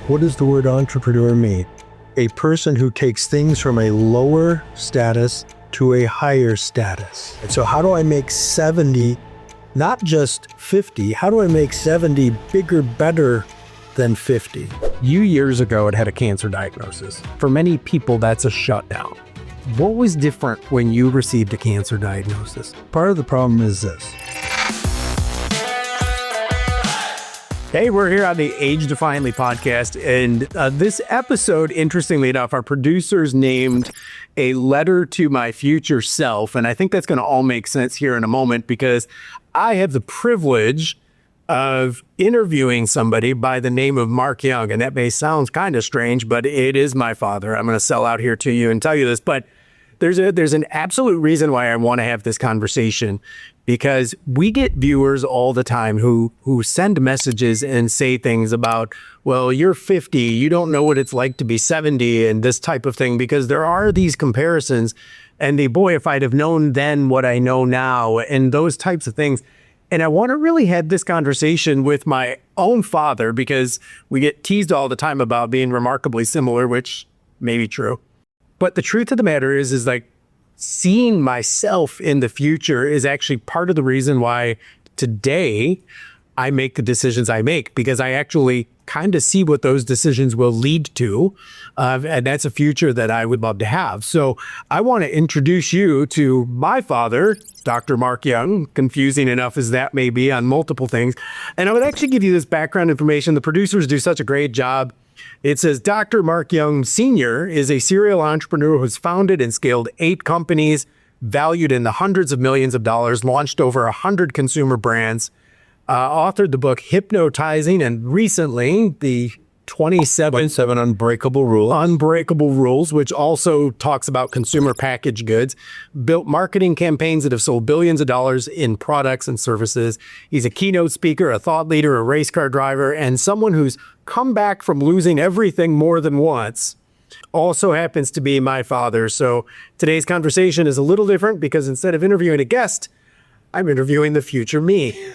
What does the word entrepreneur mean? A person who takes things from a lower status to a higher status. And so how do I make 70, not just 50, how do I make 70 bigger, better than 50? You years ago had a cancer diagnosis. For many people, that's a shutdown. What was different when you received a cancer diagnosis? Part of the problem is this. Hey, we're here on the Age Defiantly podcast, and this episode, interestingly enough, our producers named A Letter to My Future Self, and I think that's going to all make sense here in a moment because I have the privilege of interviewing somebody by the name of Mark Young, and that may sound kind of strange, but it is my father. I'm going to sell out here to you and tell you this, but there's an absolute reason why I want to have this conversation, because we get viewers all the time who send messages and say things about, well, you're 50, you don't know what it's like to be 70 and this type of thing, because there are these comparisons and boy, if I'd have known then what I know now and those types of things. And I want to really have this conversation with my own father, because we get teased all the time about being remarkably similar, which may be true. But the truth of the matter is like seeing myself in the future is actually part of the reason why today I make the decisions I make, because I actually kind of see what those decisions will lead to. And that's a future that I would love to have. So I want to introduce you to my father, Dr. Mark Young, confusing enough as that may be on multiple things. And I would actually give you this background information. The producers do such a great job. It says Dr. Mark Young Sr. is a serial entrepreneur who's founded and scaled 8 companies, valued in the hundreds of millions of dollars, launched over 100 consumer brands, authored the book Hypnotizing, and recently the 27 Unbreakable Rules, which also talks about consumer packaged goods, built marketing campaigns that have sold billions of dollars in products and services. He's a keynote speaker, a thought leader, a race car driver, and someone who's come back from losing everything more than once. Also happens to be my father. So today's conversation is a little different because instead of interviewing a guest, I'm interviewing the future me.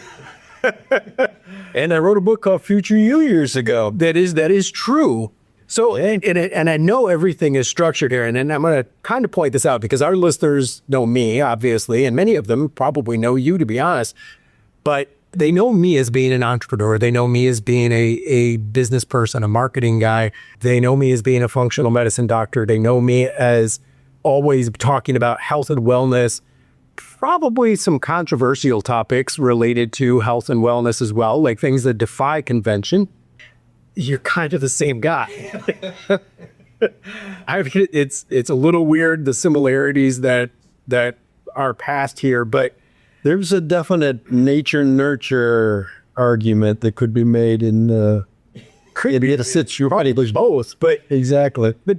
And I wrote a book called Future You years ago. That is true. So, and I know everything is structured here, and I'm going to kind of point this out because our listeners know me, obviously, and many of them probably know you, to be honest, but they know me as being an entrepreneur. They know me as being a business person, a marketing guy. They know me as being a functional medicine doctor. They know me as always talking about health and wellness, probably some controversial topics related to health and wellness as well, like things that defy convention. You're kind of the same guy. It's a little weird, the similarities that are passed here, but there's a definite nature-nurture argument that could be made in a situation. There's both, but exactly. But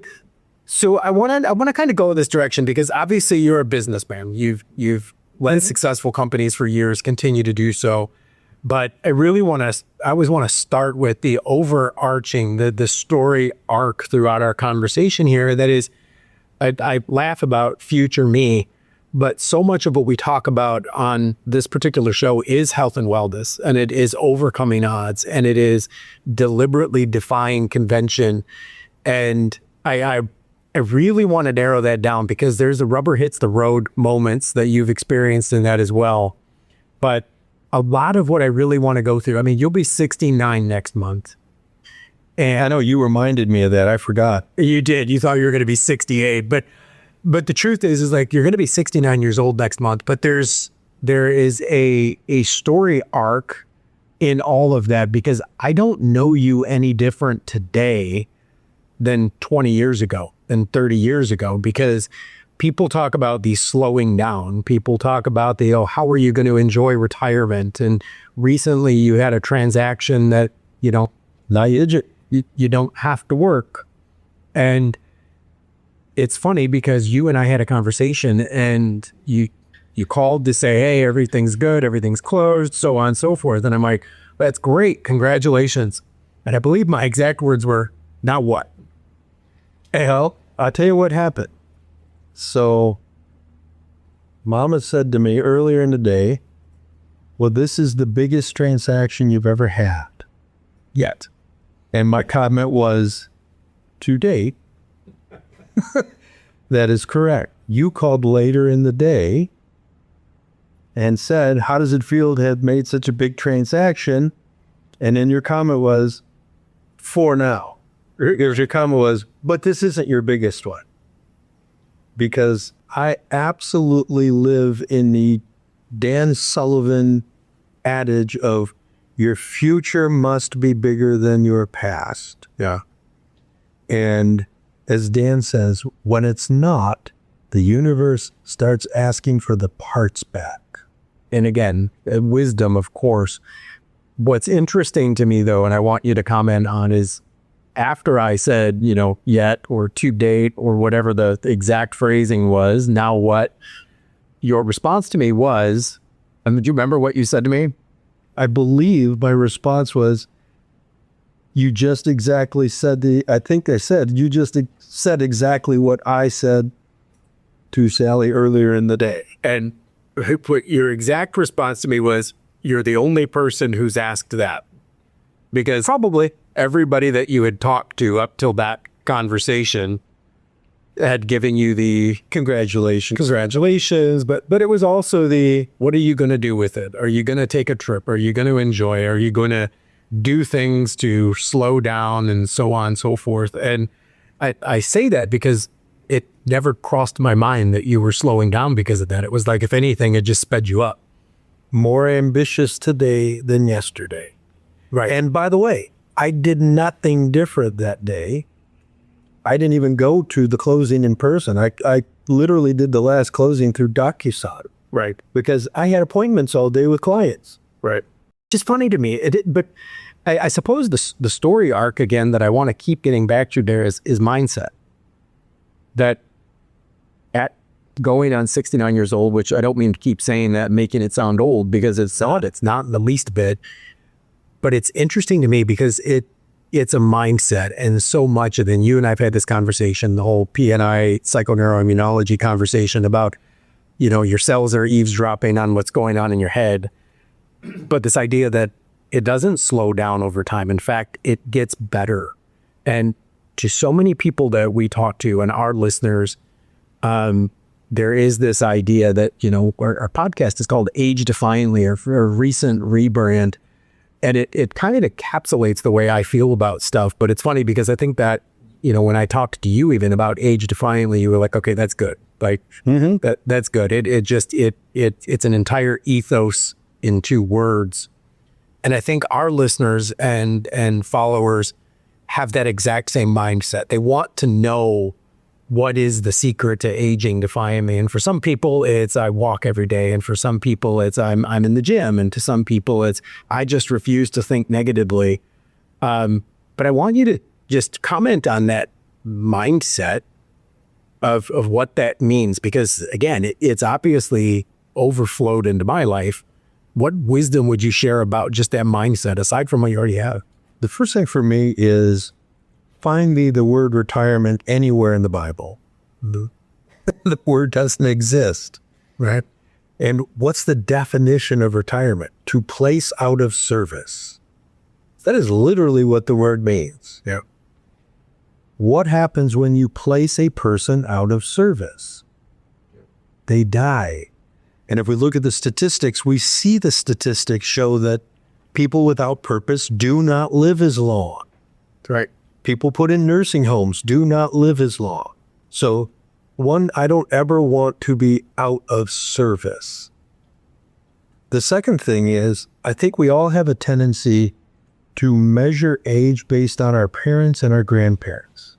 so I want to kind of go in this direction because obviously you're a businessman. You've led successful companies for years, continue to do so. But I always want to start with the overarching, the story arc throughout our conversation here. That is, I laugh about future me, but so much of what we talk about on this particular show is health and wellness, and it is overcoming odds, and it is deliberately defying convention. And I really want to narrow that down because there's the rubber hits the road moments that you've experienced in that as well. But a lot of what I really want to go through, I mean, you'll be 69 next month. And I know you reminded me of that. I forgot. You did. You thought you were going to be 68. But the truth is like you're going to be 69 years old next month. But there is a story arc in all of that, because I don't know you any different today than 20 years ago, than 30 years ago, because people talk about the slowing down. People talk about how are you going to enjoy retirement? And recently you had a transaction that, now you don't have to work. And it's funny because you and I had a conversation and you called to say, hey, everything's good, everything's closed, so on and so forth. And I'm like, that's great. Congratulations. And I believe my exact words were, now what? Well, I'll tell you what happened. So Mama said to me earlier in the day, well, this is the biggest transaction you've ever had. Yet. And my comment was, to date, that is correct. You called later in the day and said, how does it feel to have made such a big transaction? And then your comment was, for now. Your comment was, but this isn't your biggest one. Because I absolutely live in the Dan Sullivan adage of your future must be bigger than your past. Yeah. And as Dan says, when it's not, the universe starts asking for the parts back. And again, wisdom, of course. What's interesting to me, though, and I want you to comment on, is after I said, yet or to date or whatever the exact phrasing was, now what? Your response to me was, and do you remember what you said to me? I believe my response was, you just exactly said you just said exactly what I said to Sally earlier in the day. And your exact response to me was, you're the only person who's asked that. Because probably everybody that you had talked to up till that conversation had given you the congratulations, but it was also the, what are you going to do with it? Are you going to take a trip? Are you going to enjoy? Are you going to do things to slow down and so on and so forth? And I say that because it never crossed my mind that you were slowing down because of that. It was like, if anything, it just sped you up. More ambitious today than yesterday. Right. And by the way, I did nothing different that day. I didn't even go to the closing in person. I literally did the last closing through DocuSign. Right. Because I had appointments all day with clients. Right. Just funny to me. But I suppose the story arc, again, that I want to keep getting back to there is mindset. That at going on 69 years old, which I don't mean to keep saying that, making it sound old, because it's not in the least bit. But it's interesting to me because it's a mindset, and so much of it, and you and I have had this conversation, the whole PNI psychoneuroimmunology conversation about, your cells are eavesdropping on what's going on in your head. But this idea that it doesn't slow down over time. In fact, it gets better. And to so many people that we talk to and our listeners, there is this idea that, our podcast is called Age Defiantly, or a recent rebrand. And it kind of encapsulates the way I feel about stuff. But it's funny because I think that, when I talked to you even about Age Defiantly, you were like, okay, that's good. Like, that's good. It's an entire ethos in 2 words. And I think our listeners and followers have that exact same mindset. They want to know what is the secret to aging defiantly. And for some people, it's I walk every day. And for some people, it's I'm in the gym. And to some people, it's I just refuse to think negatively. But I want you to just comment on that mindset of what that means. Because again, it's obviously overflowed into my life. What wisdom would you share about just that mindset, aside from what you already have? The first thing for me is find me the word retirement anywhere in the Bible. The word doesn't exist. Right. And what's the definition of retirement? To place out of service. That is literally what the word means. Yeah. What happens when you place a person out of service? They die. And if we look at the statistics, we see the statistics show that people without purpose do not live as long. That's right. People put in nursing homes do not live as long. So, one, I don't ever want to be out of service. The second thing is, I think we all have a tendency to measure age based on our parents and our grandparents.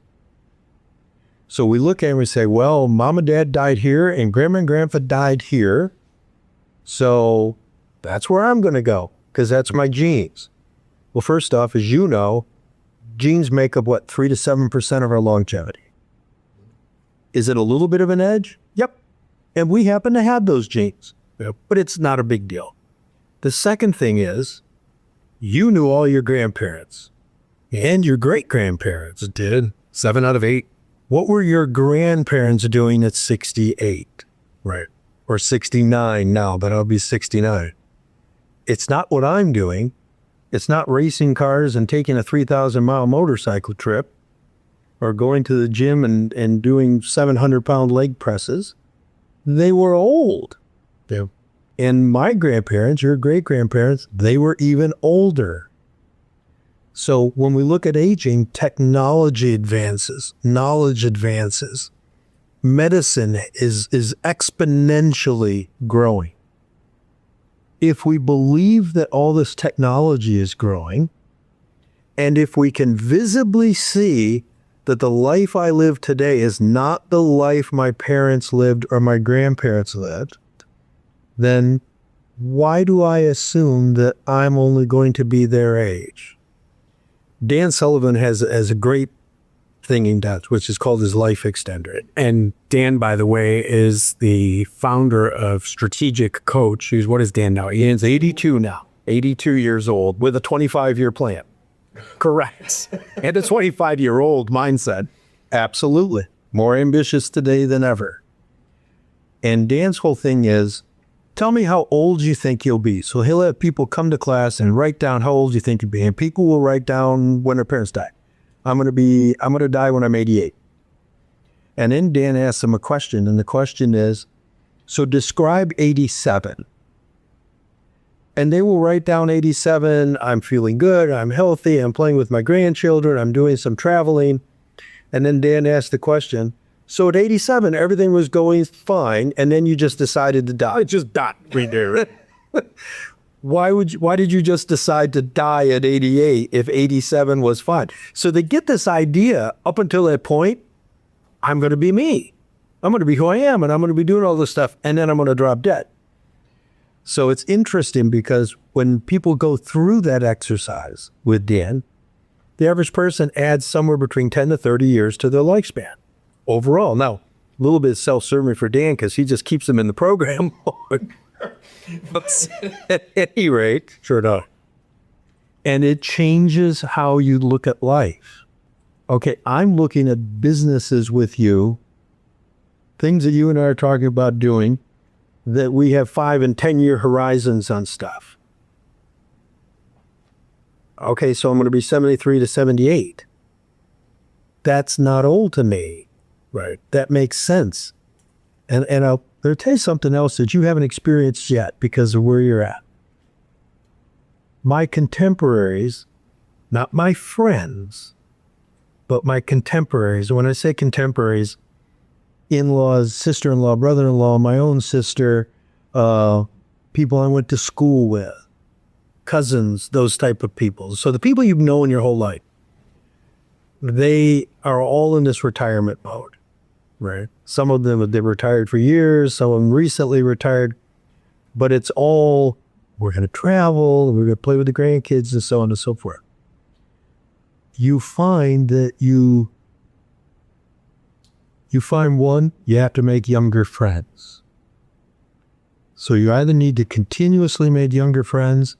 So we look at it and we say, well, mom and dad died here and grandma and grandpa died here. So that's where I'm going to go because that's my genes. Well, first off, as you know, genes make up, 3 to 7% of our longevity. Is it a little bit of an edge? Yep. And we happen to have those genes. Yep. But it's not a big deal. The second thing is, you knew all your grandparents and your great-grandparents. Did. 7 out of 8. What were your grandparents doing at 68? Right. Or 69 now, but I'll be 69. It's not what I'm doing. It's not racing cars and taking a 3,000-mile motorcycle trip or going to the gym and doing 700-pound leg presses. They were old. Yeah. And my grandparents, your great-grandparents, they were even older. So when we look at aging, technology advances, knowledge advances, medicine is exponentially growing. If we believe that all this technology is growing, and if we can visibly see that the life I live today is not the life my parents lived or my grandparents lived, then why do I assume that I'm only going to be their age? Dan Sullivan has a great thing he does, which is called his life extender. And Dan, by the way, is the founder of Strategic Coach. What is Dan now? Dan's 82 now, 82 years old with a 25-year plan. Correct. And a 25-year-old mindset. Absolutely. More ambitious today than ever. And Dan's whole thing is, tell me how old you think you'll be. So he'll have people come to class and write down how old you think you'll be. And people will write down when their parents die. I'm going to die when I'm 88. And then Dan asks them a question. And the question is, so describe 87. And they will write down 87. I'm feeling good. I'm healthy. I'm playing with my grandchildren. I'm doing some traveling. And then Dan asks the question, so at 87, everything was going fine, and then you just decided to die. I just died. Why did you just decide to die at 88 if 87 was fine? So they get this idea up until that point, I'm going to be me. I'm going to be who I am, and I'm going to be doing all this stuff, and then I'm going to drop dead. So it's interesting because when people go through that exercise with Dan, the average person adds somewhere between 10 to 30 years to their lifespan. Overall. Now, a little bit self-serving for Dan because he just keeps them in the program. But at any rate, Sure enough. and it changes how you look at life. Okay, I'm looking at businesses with you, things that you and I are talking about doing, that we have 5 and 10-year horizons on stuff. Okay, so I'm going to be 73 to 78. That's not old to me. Right. That makes sense. And I'll tell you something else that you haven't experienced yet because of where you're at. My contemporaries, not my friends, but my contemporaries. And when I say contemporaries, in-laws, sister-in-law, brother-in-law, my own sister, people I went to school with, cousins, those type of people. So the people you've known your whole life, they are all in this retirement mode. Right. Some of them, they've retired for years. Some of them recently retired. But it's all, we're going to travel, we're going to play with the grandkids, and so on and so forth. You find that you find one, you have to make younger friends. So you either need to continuously make younger friends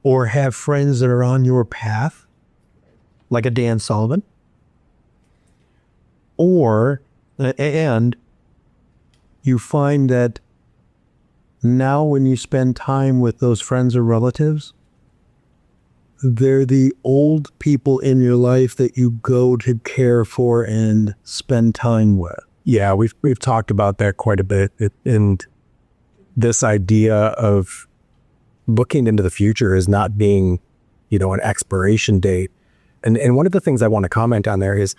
or have friends that are on your path, like a Dan Sullivan, and you find that now when you spend time with those friends or relatives, they're the old people in your life that you go to care for and spend time with. Yeah, we've talked about that quite a bit. And this idea of looking into the future as not being, an expiration date. And one of the things I want to comment on there is,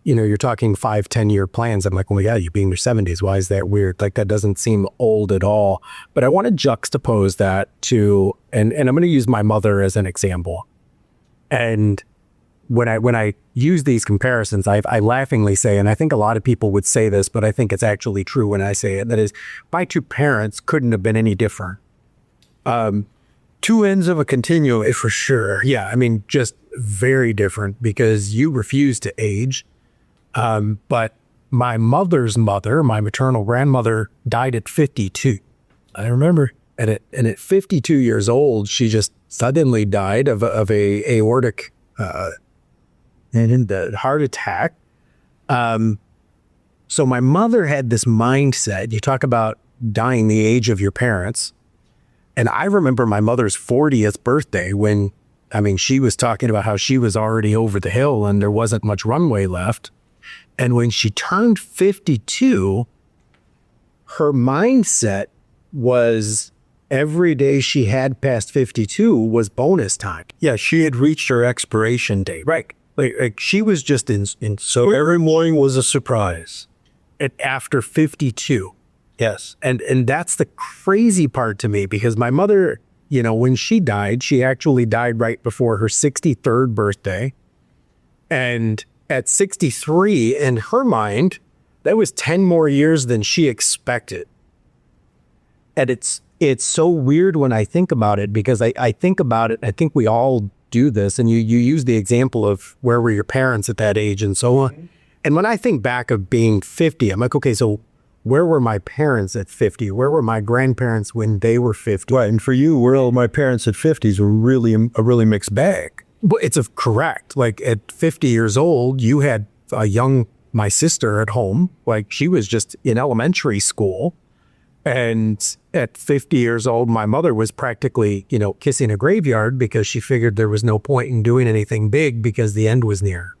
you're talking 5-10 year plans. I'm like, well, yeah, you being in your 70s. Why is that weird? Like, that doesn't seem old at all. But I want to juxtapose that to, and I'm going to use my mother as an example. And when I use these comparisons, I laughingly say, and I think a lot of people would say this, but I think it's actually true when I say it, that is, my two parents couldn't have been any different. Two ends of a continuum, for sure. Yeah, I mean, just very different because you refuse to age. But my mother's mother, my maternal grandmother, died at 52. I remember. And at 52 years old, she just suddenly died of a aortic and a heart attack. So my mother had this mindset. You talk about dying the age of your parents. And I remember my mother's 40th birthday when, she was talking about how she was already over the hill and there wasn't much runway left. And when she turned 52, her mindset was every day she had past 52 was bonus time. Yeah, she had reached her expiration date. Right. Like she was just in. So every morning was a surprise. And after 52. Yes. And that's the crazy part to me, because my mother, when she died, she actually died right before her 63rd birthday. And at 63, in her mind, that was 10 more years than she expected. And it's so weird when I think about it, because I think about it, I think we all do this, and you use the example of where were your parents at that age and so on. And when I think back of being 50, I'm like, okay, so where were my parents at 50? Where were my grandparents when they were 50? Right, and for you, where my parents at 50 is a really mixed bag. Well, it's correct. Like at 50 years old, you had my sister at home, like she was just in elementary school. And at 50 years old, my mother was practically, kissing a graveyard because she figured there was no point in doing anything big because the end was near.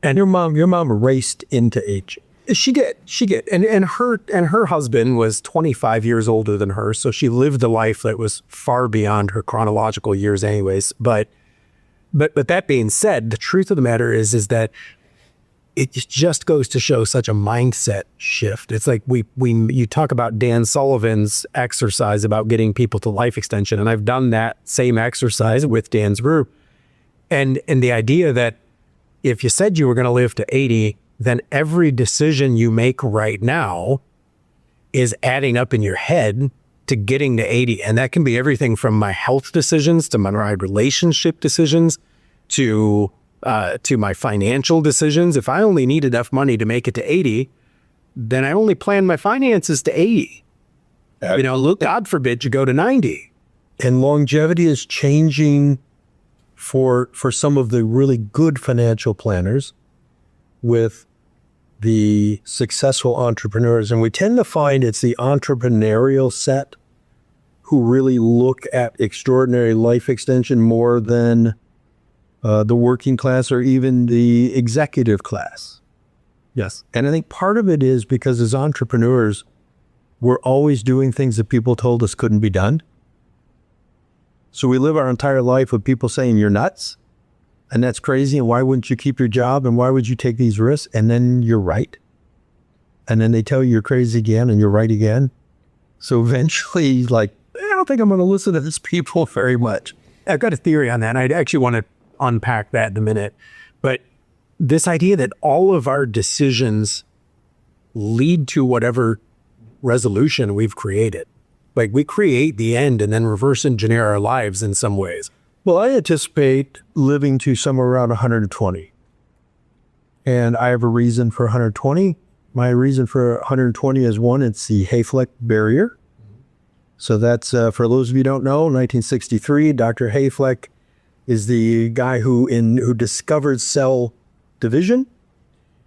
And your mom raced into age. She did. And her husband was 25 years older than her. So she lived a life that was far beyond her chronological years anyways. But that being said, the truth of the matter is that it just goes to show such a mindset shift. It's like you talk about Dan Sullivan's exercise about getting people to life extension. And I've done that same exercise with Dan's group. And the idea that if you said you were going to live to 80, then every decision you make right now is adding up in your head to getting to 80. And that can be everything from my health decisions to my relationship decisions to my financial decisions. If I only need enough money to make it to 80, then I only plan my finances to 80. Look, God forbid you go to 90. And longevity is changing for some of the really good financial planners with the successful entrepreneurs. And we tend to find it's the entrepreneurial set who really look at extraordinary life extension more than the working class or even the executive class. Yes. And I think part of it is because as entrepreneurs, we're always doing things that people told us couldn't be done. So we live our entire life with people saying, you're nuts. And that's crazy. And why wouldn't you keep your job? And why would you take these risks? And then you're right. And then they tell you you're crazy again and you're right again. So eventually, I don't think I'm going to listen to these people very much. I've got a theory on that. And I actually want to unpack that in a minute. But this idea that all of our decisions lead to whatever resolution we've created. Like we create the end and then reverse engineer our lives in some ways. Well, I anticipate living to somewhere around 120. And I have a reason for 120. My reason for 120 is one, it's the Hayflick barrier. So that's, for those of you who don't know, 1963, Dr. Hayflick is the guy who discovered cell division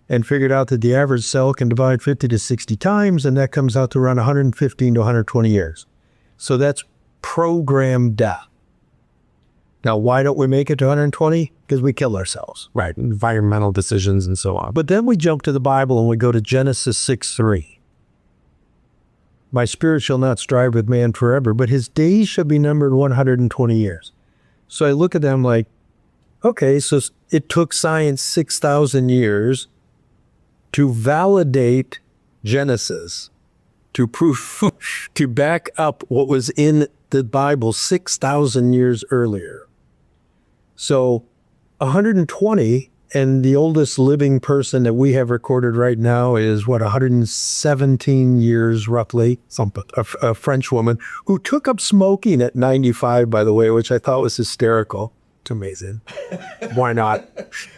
and figured out that the average cell can divide 50 to 60 times, and that comes out to around 115 to 120 years. So that's programmed death. Now, why don't we make it to 120? Because we kill ourselves. Right. Environmental decisions and so on. But then we jump to the Bible and we go to Genesis 6:3. My spirit shall not strive with man forever, but his days shall be numbered 120 years. So I look at them like, okay, so it took science 6,000 years to validate Genesis, to prove, to back up what was in the Bible 6,000 years earlier. So 120, and the oldest living person that we have recorded right now is 117 years roughly, a French woman who took up smoking at 95, by the way, which I thought was hysterical. It's amazing. Why not?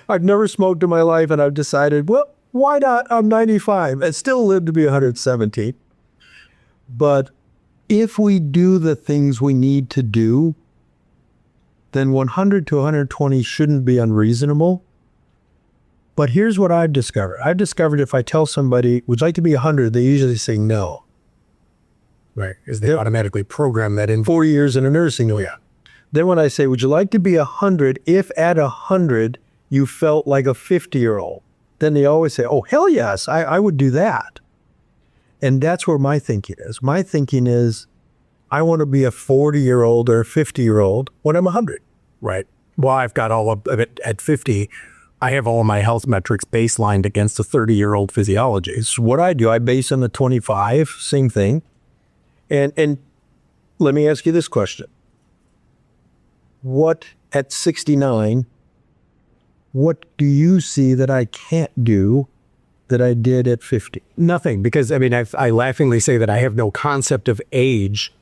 I've never smoked in my life, and I've decided, well, why not? I'm 95 and still live to be 117. But if we do the things we need to do, then 100 to 120 shouldn't be unreasonable. But here's what I've discovered. I've discovered if I tell somebody, would you like to be 100, they usually say no. Right. Because they automatically program that in. 4 years in a nursing home. Yeah. Then when I say, would you like to be 100 if at 100 you felt like a 50-year-old? Then they always say, oh, hell yes, I would do that. And that's where my thinking is. My thinking is, I want to be a 40-year-old or a 50-year-old when I'm 100. Right. Well, I've got all of it at 50. I have all of my health metrics baselined against a 30-year-old physiology. It's what I do. I base on the 25, same thing. And let me ask you this question. What at 69, what do you see that I can't do that I did at 50? Nothing, because I mean, I laughingly say that I have no concept of age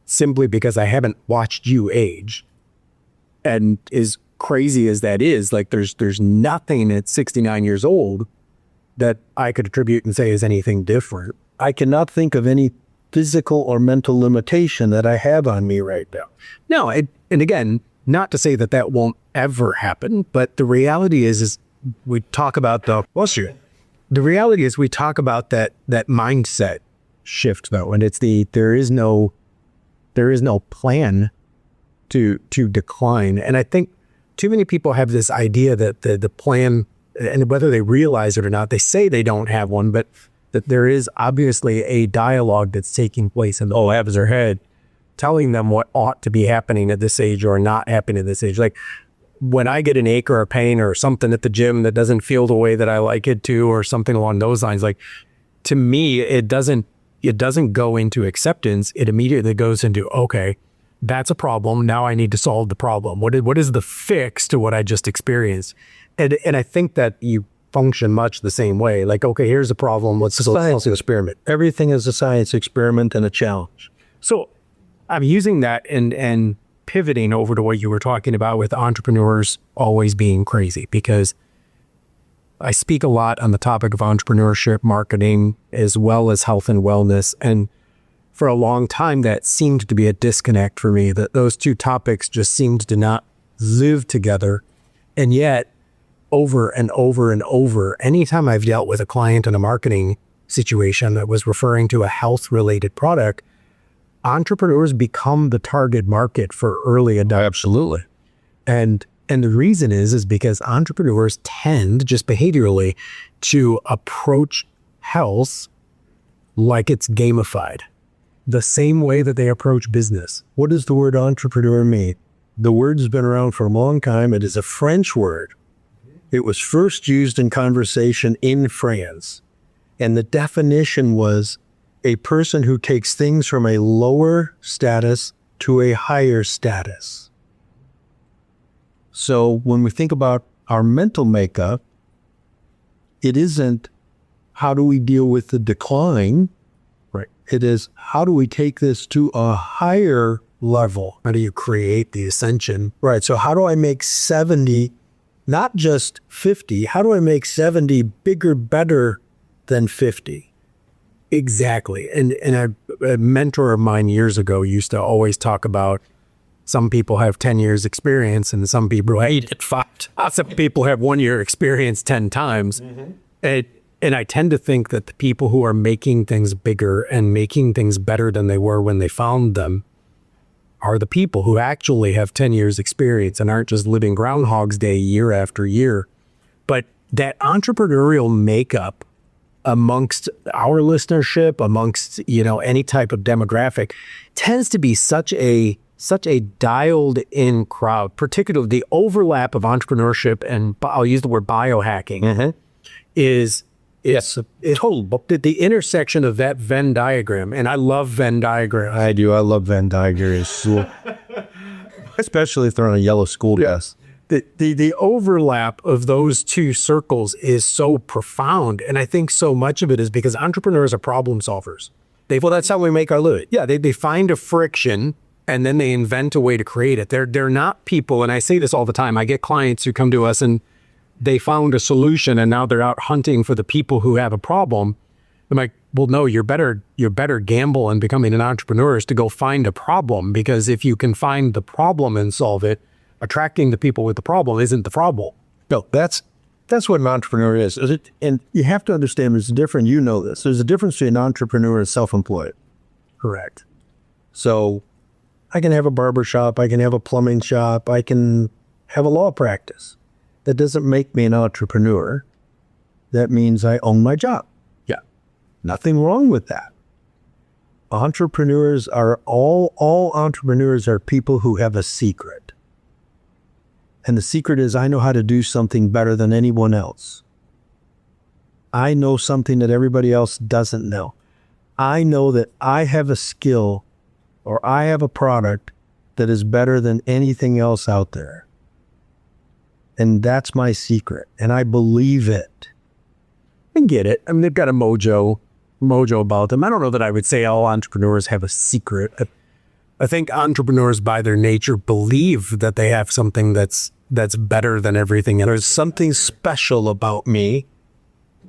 simply because I haven't watched you age. And as crazy as that is, like there's nothing at 69 years old that I could attribute and say is anything different. I cannot think of any physical or mental limitation that I have on me right now. No, and again, not to say that that won't ever happen, but the reality is we talk about the reality is we talk about that mindset shift though, and it's there is no plan to decline. And I think too many people have this idea that the plan, and whether they realize it or not, they say they don't have one, but that there is obviously a dialogue that's taking place in the labs or head, telling them what ought to be happening at this age or not happening at this age. Like when I get an ache or a pain or something at the gym that doesn't feel the way that I like it to, or something along those lines, like to me, it doesn't go into acceptance. It immediately goes into, okay, that's a problem. Now I need to solve the problem. What is the fix to what I just experienced? And I think that you function much the same way. Like, okay, here's a problem. Let's science experiment. Everything is a science experiment and a challenge. So I'm using that and pivoting over to what you were talking about with entrepreneurs always being crazy, because I speak a lot on the topic of entrepreneurship, marketing, as well as health and wellness. And for a long time, that seemed to be a disconnect for me, that those two topics just seemed to not live together. And yet, over and over and over, anytime I've dealt with a client in a marketing situation that was referring to a health-related product, entrepreneurs become the target market for early adopters. Absolutely. And the reason is because entrepreneurs tend, just behaviorally, to approach health like it's gamified, the same way that they approach business. What does the word entrepreneur mean? The word's been around for a long time. It is a French word. It was first used in conversation in France. And the definition was a person who takes things from a lower status to a higher status. So when we think about our mental makeup, it isn't how do we deal with the decline? Right. It is how do we take this to a higher level? How do you create the ascension? Right. So how do I make 70, not just 50, how do I make 70 bigger, better than 50? Exactly. And a mentor of mine years ago used to always talk about some people have 10 years experience and some people have 8 at 5. Some people have 1 year experience 10 times. Mm-hmm. And I tend to think that the people who are making things bigger and making things better than they were when they found them are the people who actually have 10 years experience and aren't just living Groundhog's Day year after year. But that entrepreneurial makeup amongst our listenership, amongst, any type of demographic, tends to be such a dialed in crowd, particularly the overlap of entrepreneurship and I'll use the word biohacking is total. The intersection of that Venn diagram, and I love Venn diagrams. I do. I love Venn diagrams, especially if they're on a yellow school bus. The overlap of those two circles is so profound, and I think so much of it is because entrepreneurs are problem solvers. That's how we make our living. Yeah, they find a friction and then they invent a way to create it. They're not people, and I say this all the time. I get clients who come to us and they found a solution and now they're out hunting for the people who have a problem. I'm like, well, no, you're better gamble in becoming an entrepreneur is to go find a problem, because if you can find the problem and solve it, attracting the people with the problem isn't the problem. No, that's what an entrepreneur is. And you have to understand there's a difference, there's a difference between an entrepreneur and self-employed. Correct. So I can have a barber shop, I can have a plumbing shop, I can have a law practice. That doesn't make me an entrepreneur. That means I own my job. Yeah. Nothing wrong with that. Entrepreneurs are all entrepreneurs are people who have a secret. And the secret is I know how to do something better than anyone else. I know something that everybody else doesn't know. I know that I have a skill or I have a product that is better than anything else out there. And that's my secret. And I believe it. I get it. I mean, they've got a mojo about them. I don't know that I would say all entrepreneurs have a secret. I think entrepreneurs by their nature believe that they have something that's better than everything. There's something special about me.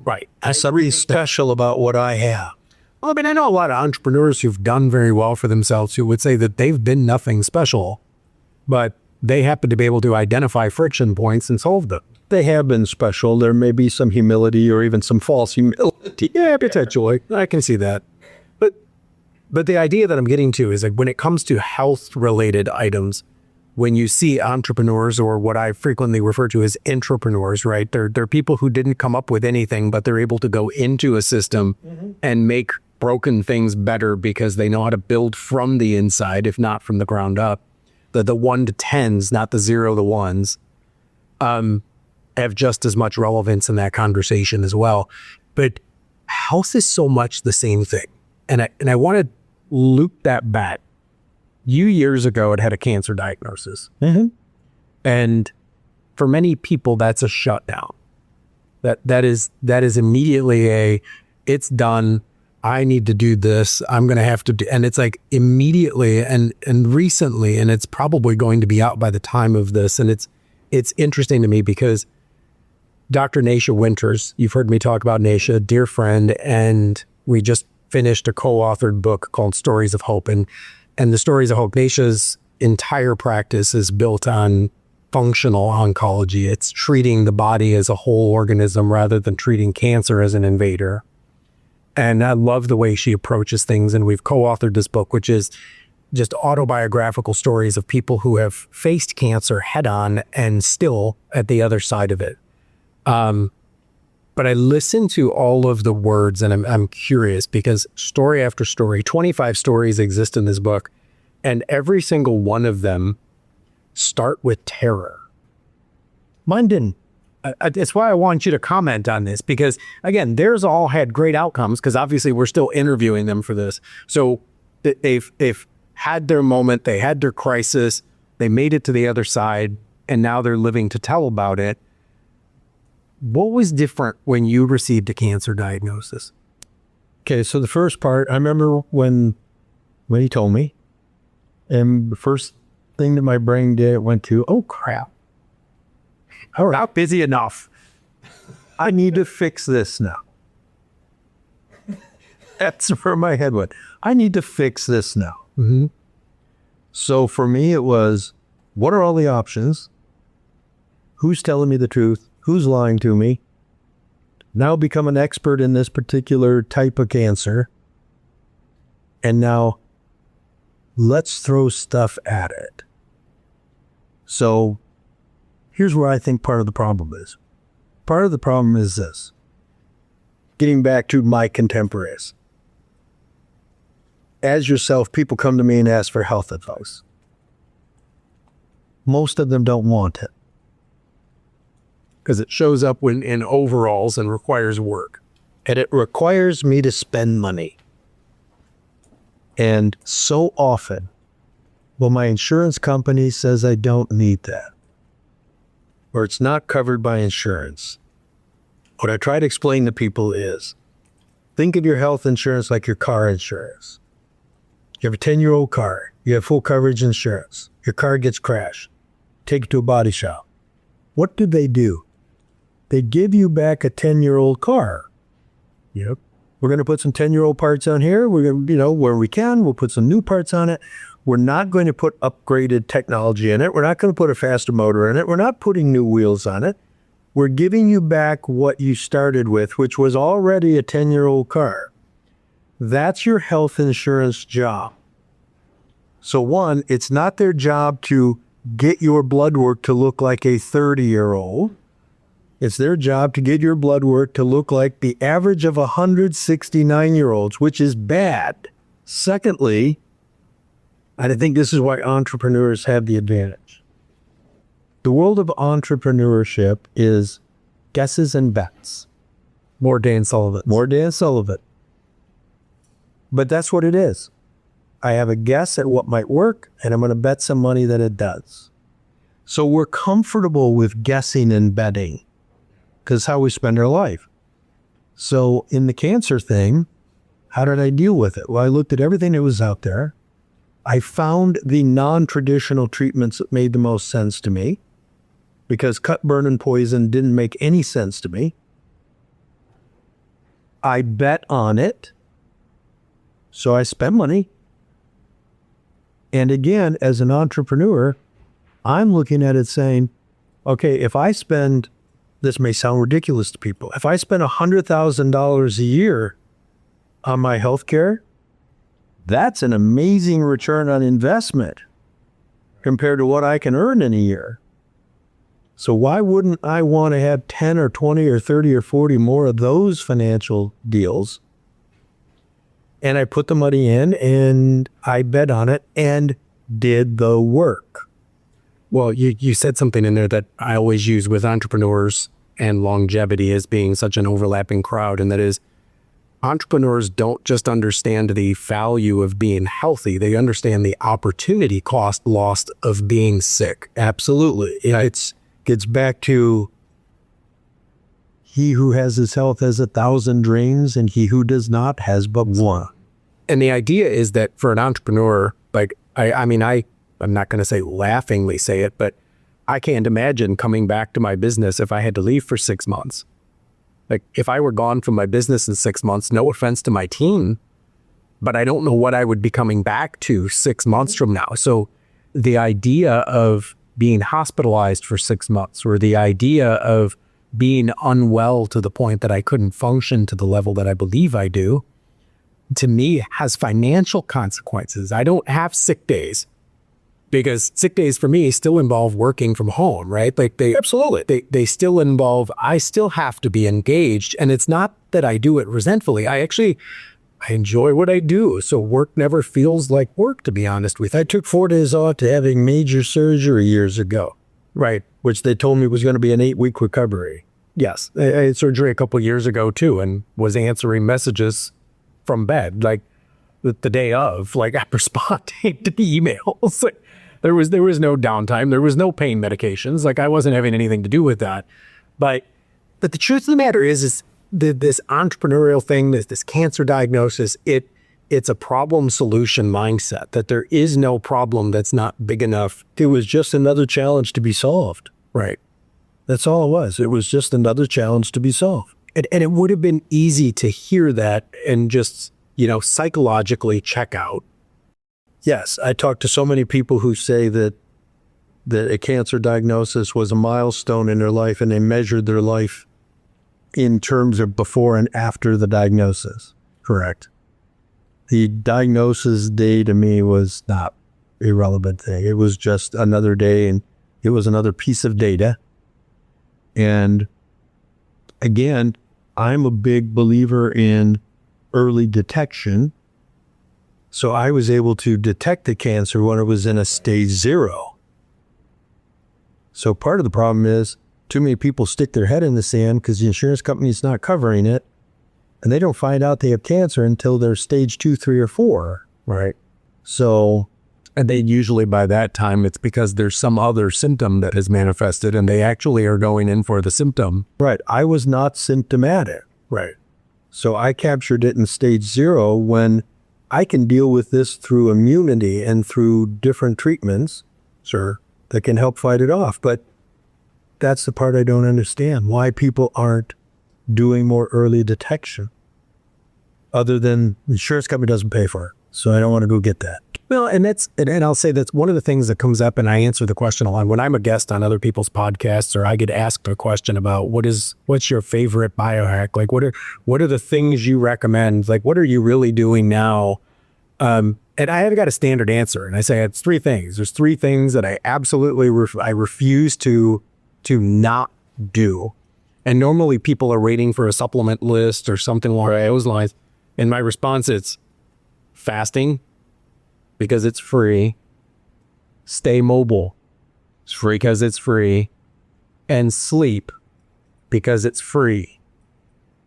Right. There's something special about what I have. Well, I mean, I know a lot of entrepreneurs who've done very well for themselves who would say that they've been nothing special, but they happen to be able to identify friction points and solve them. They have been special. There may be some humility or even some false humility. Yeah, potentially. I can see that. But the idea that I'm getting to is like when it comes to health-related items, when you see entrepreneurs or what I frequently refer to as intrapreneurs, right? They're people who didn't come up with anything, but they're able to go into a system and make broken things better because they know how to build from the inside, if not from the ground up. The 1 to 10s, not the 0 to 1s, have just as much relevance in that conversation as well. But health is so much the same thing. And I want to loop that back. You years ago had a cancer diagnosis. And for many people, that's a shutdown. That is immediately it's done. I need to do this. I'm going to have to do, and it's like immediately and recently, and it's probably going to be out by the time of this. And it's interesting to me because Dr. Naisha Winters, you've heard me talk about Naisha, dear friend, and we just finished a co-authored book called Stories of Hope. And the Stories of Hope, Naisha's entire practice is built on functional oncology. It's treating the body as a whole organism rather than treating cancer as an invader. And I love the way she approaches things. And we've co-authored this book, which is just autobiographical stories of people who have faced cancer head on and still at the other side of it. But I listen to all of the words and I'm curious because story after story, 25 stories exist in this book, and every single one of them start with terror. Mine didn't. It's why I want you to comment on this because, again, theirs all had great outcomes because obviously we're still interviewing them for this. So they've had their moment, they had their crisis, they made it to the other side, and now they're living to tell about it. What was different when you received a cancer diagnosis? Okay, so the first part, I remember when he told me, and the first thing that my brain did went to, oh crap. All right. Not busy enough. I need to fix this now. That's where my head went. I need to fix this now. So for me, it was, what are all the options? Who's telling me the truth? Who's lying to me? Now become an expert in this particular type of cancer. And now let's throw stuff at it. So here's where I think part of the problem is. Part of the problem is this. Getting back to my contemporaries. As yourself, people come to me and ask for health advice. Most of them don't want it. Because it shows up in overalls and requires work. And it requires me to spend money. And so often, well, my insurance company says I don't need that. Or it's not covered by insurance. What I try to explain to people is, think of your health insurance like your car insurance. You have a 10-year-old car. You have full coverage insurance. Your car gets crashed. Take it to a body shop. What do? They give you back a 10-year-old car. Yep. We're going to put some 10-year-old parts on here. We're going to, where we can, we'll put some new parts on it. We're not going to put upgraded technology in it. We're not going to put a faster motor in it. We're not putting new wheels on it. We're giving you back what you started with, which was already a 10-year-old car. That's your health insurance job. So one, it's not their job to get your blood work to look like a 30-year-old. It's their job to get your blood work to look like the average of 169-year-olds, which is bad. Secondly, and I think this is why entrepreneurs have the advantage. The world of entrepreneurship is guesses and bets. More Dan Sullivan. More Dan Sullivan. But that's what it is. I have a guess at what might work, and I'm going to bet some money that it does. So we're comfortable with guessing and betting because how we spend our life. So in the cancer thing, how did I deal with it? Well, I looked at everything that was out there. I found the non-traditional treatments that made the most sense to me because cut, burn, and poison didn't make any sense to me. I bet on it. So I spent money. And again, as an entrepreneur, I'm looking at it saying, okay, if I spend, this may sound ridiculous to people, if I spend $100,000 a year on my healthcare, that's an amazing return on investment compared to what I can earn in a year. So why wouldn't I want to have 10 or 20 or 30 or 40 more of those financial deals? And I put the money in and I bet on it and did the work. Well, you said something in there that I always use with entrepreneurs and longevity as being such an overlapping crowd, and that is entrepreneurs don't just understand the value of being healthy, they understand the opportunity cost lost of being sick. Absolutely. It gets back to he who has his health has 1,000 dreams, and he who does not has but one. And the idea is that for an entrepreneur, like, I'm not going to say laughingly say it, but I can't imagine coming back to my business if I had to leave for 6 months. Like, if I were gone from my business in 6 months, no offense to my team, but I don't know what I would be coming back to 6 months from now. So the idea of being hospitalized for 6 months, or the idea of being unwell to the point that I couldn't function to the level that I believe I do, to me has financial consequences. I don't have sick days because sick days for me still involve working from home, right? Like they still involve, I still have to be engaged. And it's not that I do it resentfully. I enjoy what I do. So work never feels like work, to be honest with you. I took 4 days off to having major surgery years ago. Right. Which they told me was going to be an 8-week recovery. Yes. I had surgery a couple of years ago too, and was answering messages from bed, like the day of, like I'm responding to the emails. Like, there was no downtime. There was no pain medications. Like I wasn't having anything to do with that. But the truth of the matter is this entrepreneurial thing, this cancer diagnosis, it's a problem solution mindset, that there is no problem that's not big enough. It was just another challenge to be solved. Right. That's all it was. It was just another challenge to be solved. And it would have been easy to hear that and just, psychologically check out. Yes, I talked to so many people who say that a cancer diagnosis was a milestone in their life, and they measured their life in terms of before and after the diagnosis. Correct. The diagnosis day to me was not a irrelevant thing. It was just another day, and it was another piece of data. And again, I'm a big believer in early detection. So I was able to detect the cancer when it was in a stage 0. So part of the problem is too many people stick their head in the sand because the insurance company's not covering it, and they don't find out they have cancer until they're stage 2, 3, or 4. Right. So, and they usually by that time, it's because there's some other symptom that has manifested and they actually are going in for the symptom. Right. I was not symptomatic. Right. So I captured it in stage 0 when I can deal with this through immunity and through different treatments, Sure, that can help fight it off. But that's the part I don't understand, why people aren't doing more early detection, other than the insurance company doesn't pay for it. So I don't want to go get that. Well, and I'll say that's one of the things that comes up, and I answer the question a lot when I'm a guest on other people's podcasts, or I get asked a question about what's your favorite biohack? Like, what are the things you recommend? Like, what are you really doing now? And I have got a standard answer, and I say it's three things. There's three things that I absolutely I refuse to not do. And normally people are waiting for a supplement list or something along those lines. And my response is fasting, because it's free. Stay mobile. It's free because it's free. And sleep, because it's free.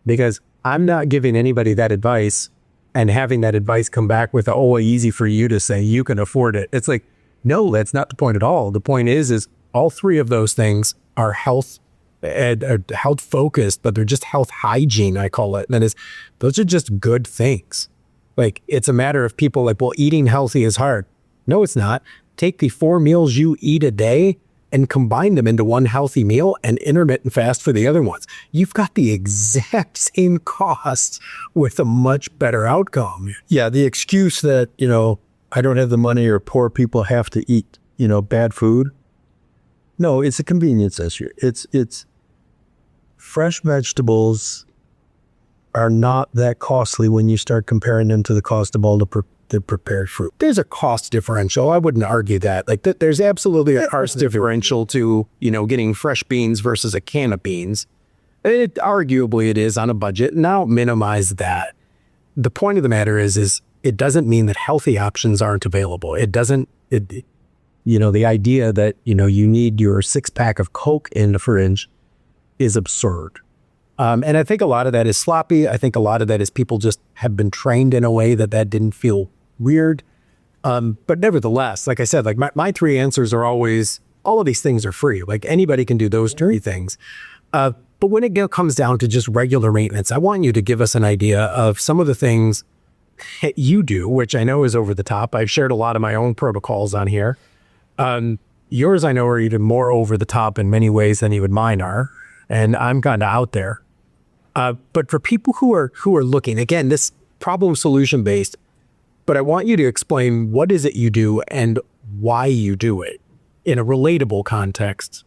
Because I'm not giving anybody that advice and having that advice come back with, oh, easy for you to say, you can afford it. It's like, no, that's not the point at all. The point is all three of those things are health focused, but they're just health hygiene, I call it. And those are just good things. Like, it's a matter of people like, well, eating healthy is hard. No, it's not. Take the 4 meals you eat a day and combine them into one healthy meal and intermittent fast for the other ones. You've got the exact same cost with a much better outcome. Yeah, the excuse that, I don't have the money or poor people have to eat, bad food. No, it's a convenience issue. It's fresh vegetables are not that costly when you start comparing them to the cost of all the prepared fruit. There's a cost differential. I wouldn't argue that. Like, there's absolutely a cost differential to, getting fresh beans versus a can of beans. Arguably it is on a budget, and I'll minimize that. The point of the matter is it doesn't mean that healthy options aren't available. The idea that, you need your 6-pack of Coke in the fridge is absurd. And I think a lot of that is sloppy. I think a lot of that is people just have been trained in a way that didn't feel weird. But nevertheless, like I said, like my three answers are always, all of these things are free. Like, anybody can do those three things. But when it comes down to just regular maintenance, I want you to give us an idea of some of the things that you do, which I know is over the top. I've shared a lot of my own protocols on here. Yours, I know, are even more over the top in many ways than even mine are. And I'm kind of out there. But for people who are looking, again, this problem solution based, but I want you to explain what is it you do and why you do it in a relatable context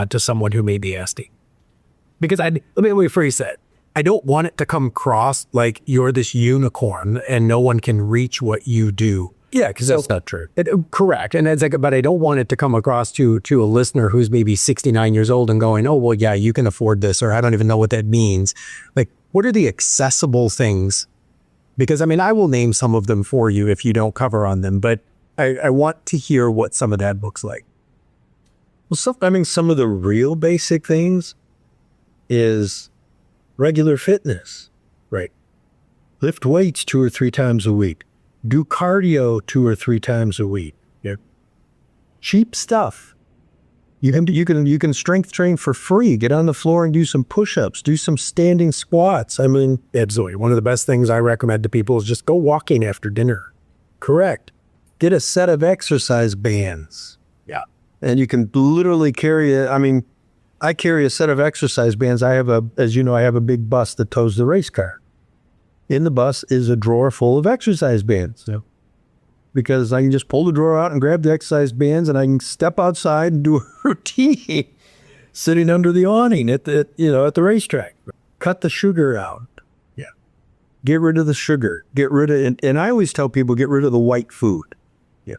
to someone who may be asking. Because let me rephrase that. I don't want it to come across like you're this unicorn and no one can reach what you do. Yeah, because that's not true. Correct. And it's like, but I don't want it to come across to a listener who's maybe 69 years old and going, oh, well, yeah, you can afford this, or I don't even know what that means. Like, what are the accessible things? Because, I will name some of them for you if you don't cover on them, but I want to hear what some of that looks like. Well, some of the real basic things is regular fitness, right? Lift weights 2 or 3 times a week. Do cardio 2 or 3 times a week. Yeah. Cheap stuff. You can strength train for free. Get on the floor and do some push-ups. Do some standing squats. Absolutely. One of the best things I recommend to people is just go walking after dinner. Correct. Get a set of exercise bands. Yeah. And you can literally carry it. I carry a set of exercise bands. As you know, I have a big bus that tows the race car. In the bus is a drawer full of exercise bands. Yeah. Because I can just pull the drawer out and grab the exercise bands, and I can step outside and do a routine sitting under the awning at the racetrack. Cut the sugar out. Yeah. Get rid of the sugar. And I always tell people, get rid of the white food. Yeah.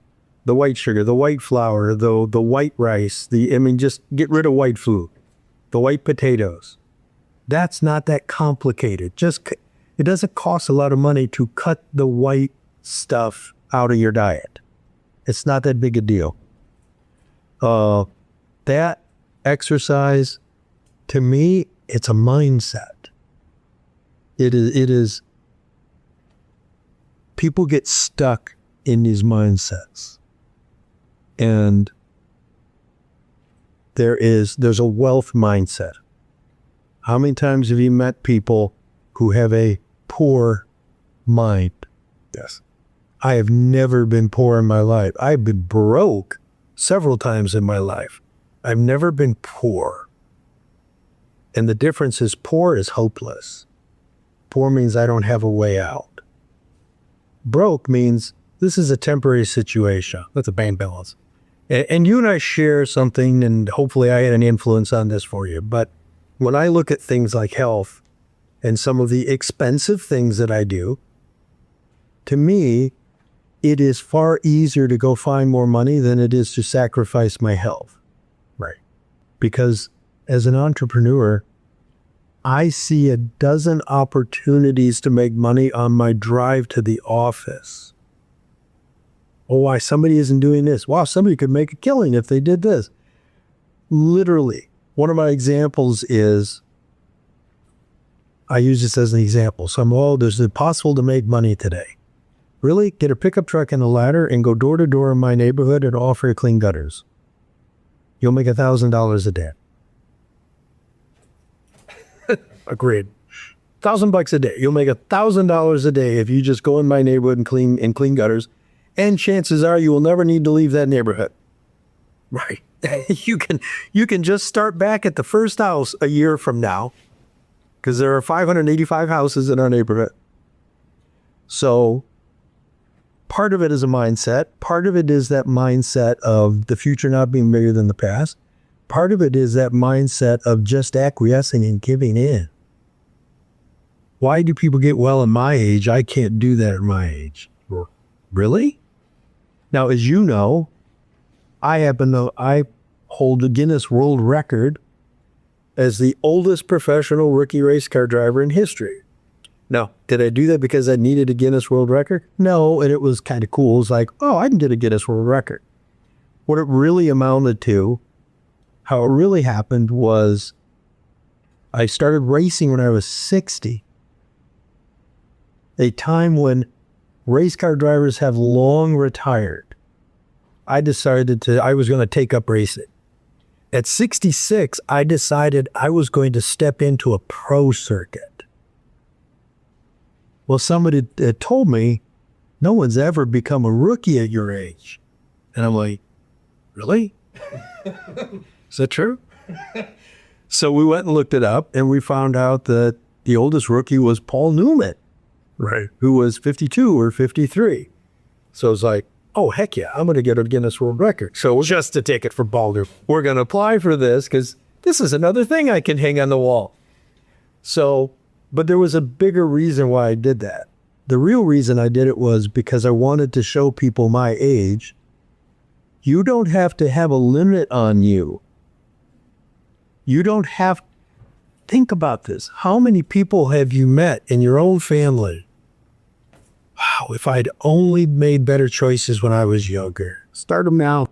The white sugar, the white flour, the white rice, just get rid of white food. The white potatoes. That's not that complicated. It doesn't cost a lot of money to cut the white stuff out of your diet. It's not that big a deal. That exercise, to me, it's a mindset. It is. People get stuck in these mindsets. And there's a wealth mindset. How many times have you met people who have a poor mind? Yes. I have never been poor in my life. I've been broke several times in my life. I've never been poor. And the difference is poor is hopeless. Poor means I don't have a way out. Broke means This is a temporary situation. That's a band balance. And you and I share something, and hopefully I had an influence on this for you. But when I look at things like health and some of the expensive things that I do, to me, it is far easier to go find more money than it is to sacrifice my health. Right. Because as an entrepreneur, I see a dozen opportunities to make money on my drive to the office. Oh, why somebody isn't doing this? Wow, somebody could make a killing if they did this. Literally, one of my examples is, I use this as an example. So there's it possible to make money today. Really? Get a pickup truck and a ladder and go door to door in my neighborhood and offer to clean gutters. You'll make $1,000 a day. Agreed. $1,000 a day. You'll make $1,000 a day if you just go in my neighborhood and clean gutters. And chances are you will never need to leave that neighborhood. Right. You can just start back at the first house a year from now, because there are 585 houses in our neighborhood. So part of it is a mindset. Part of it is that mindset of the future not being bigger than the past. Part of it is that mindset of just acquiescing and giving in. Why do people get well at my age? I can't do that at my age. Really? Now, as you know, I hold the Guinness World Record as the oldest professional rookie race car driver in history. Now, did I do that because I needed a Guinness World Record? No, and it was kind of cool. It's like, oh, I can get a Guinness World Record. What it really amounted to, how it really happened was I started racing when I was 60. A time when race car drivers have long retired. I decided I was going to take up racing. At 66, I decided I was going to step into a pro circuit. Well, somebody had told me, no one's ever become a rookie at your age. And I'm like, really? Is that true? So we went and looked it up, and we found out that the oldest rookie was Paul Newman. Right. Who was 52 or 53. So it's like, oh, heck yeah, I'm going to get a Guinness World Record. So just a ticket for Balder. We're going to apply for this because this is another thing I can hang on the wall. So, but there was a bigger reason why I did that. The real reason I did it was because I wanted to show people my age, you don't have to have a limit on you. You don't have, think about this. How many people have you met in your own family? Wow, if I'd only made better choices when I was younger. Start them now.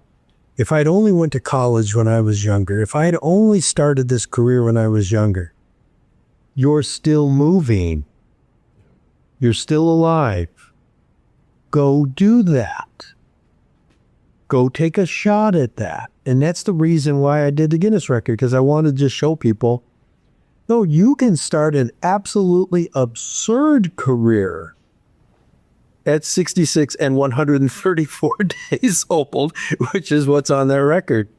If I'd only went to college when I was younger. If I had only started this career when I was younger. You're still moving. You're still alive. Go do that. Go take a shot at that. And that's the reason why I did the Guinness record, because I wanted to just show people, no, you can start an absolutely absurd career at 66 and 134 days old, which is what's on that record,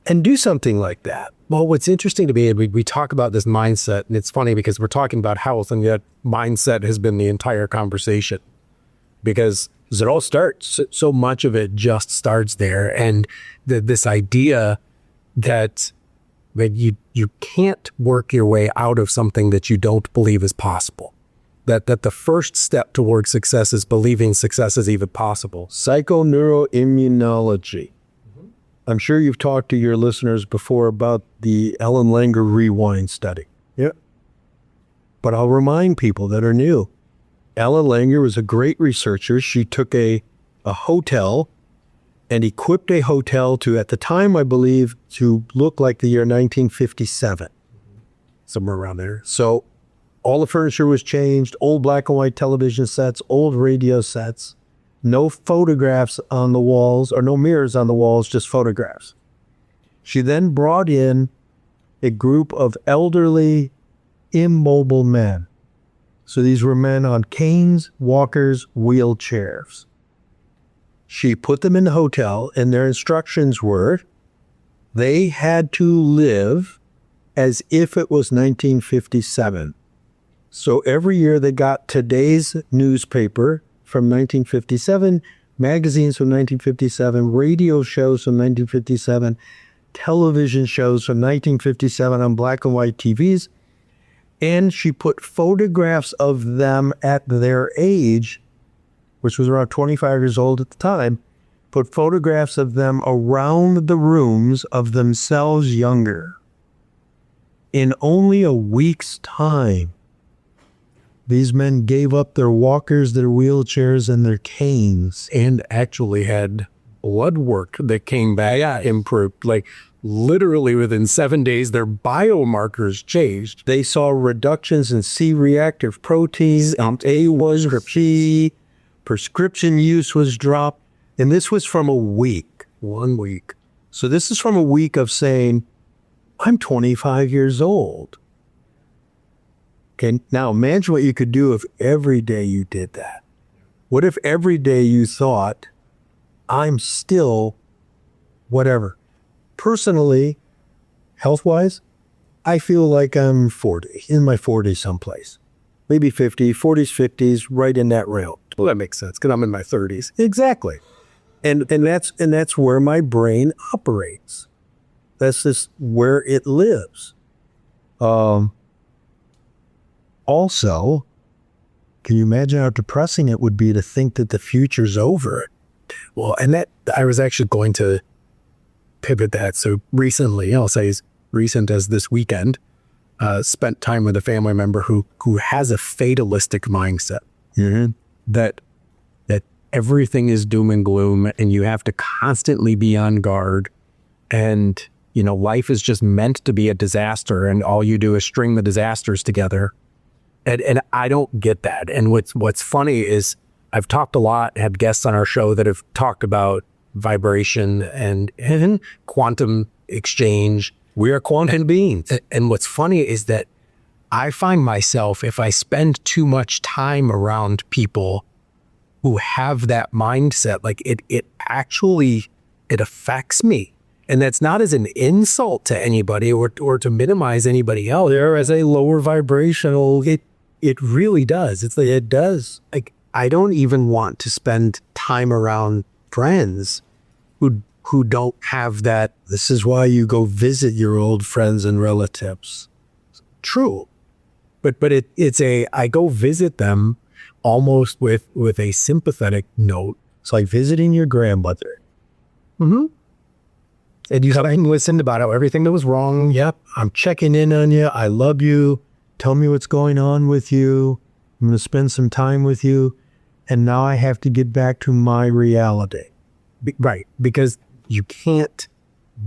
and do something like that. Well, what's interesting to me, we talk about this mindset, and it's funny because we're talking about health, and yet mindset has been the entire conversation. Because it all starts, so much of it just starts there. And this idea that you can't work your way out of something that you don't believe is possible. That the first step towards success is believing success is even possible. Psychoneuroimmunology. Mm-hmm. I'm sure you've talked to your listeners before about the Ellen Langer rewind study. Yeah. But I'll remind people that are new. Ellen Langer was a great researcher. She took a hotel and equipped a hotel to, at the time, I believe, to look like the year 1957. Somewhere around there. So all the furniture was changed, old black and white television sets, old radio sets, no photographs on the walls, or no mirrors on the walls, just photographs. She then brought in a group of elderly, immobile men. So these were men on canes, walkers, wheelchairs. She put them in the hotel, and their instructions were they had to live as if it was 1957. So every year they got today's newspaper from 1957, magazines from 1957, radio shows from 1957, television shows from 1957 on black and white TVs. And she put photographs of them at their age, which was around 25 years old at the time, put photographs of them around the rooms of themselves younger. In only a week's time, these men gave up their walkers, their wheelchairs, and their canes. And actually had blood work that came back improved. Like literally within 7 days, their biomarkers changed. They saw reductions in C-reactive proteins, A was repeat, prescription use was dropped. And this was from a week. 1 week. So this is from a week of saying, I'm 25 years old. Okay, now imagine what you could do if every day you did that. What if every day you thought, I'm still whatever. Personally, health-wise, I feel like I'm 40, in my 40s someplace. Maybe 50, 40s, 50s, right in that realm. Well, that makes sense because I'm in my 30s. Exactly. And that's where my brain operates. That's just where it lives. Also, can you imagine how depressing it would be to think that the future's over? Well, and that I was actually going to pivot that. So recently, I'll say as recent as this weekend, spent time with a family member who has a fatalistic mindset. Mm-hmm. That everything is doom and gloom and you have to constantly be on guard. And, life is just meant to be a disaster and all you do is string the disasters together. And I don't get that. And what's funny is I've talked a lot, had guests on our show that have talked about vibration and quantum exchange. We are quantum beings. And what's funny is that I find myself, if I spend too much time around people who have that mindset, like it actually affects me. And that's not as an insult to anybody or to minimize anybody else. There as a lower vibrational, it really does. It's like, it does. Like, I don't even want to spend time around friends who don't have that. This is why you go visit your old friends and relatives. True. But I go visit them almost with a sympathetic note. It's like visiting your grandmother. Mm-hmm. And you have listened about how everything that was wrong. Yep. I'm checking in on you. I love you. Tell me what's going on with you. I'm going to spend some time with you. And now I have to get back to my reality. Right. Because you can't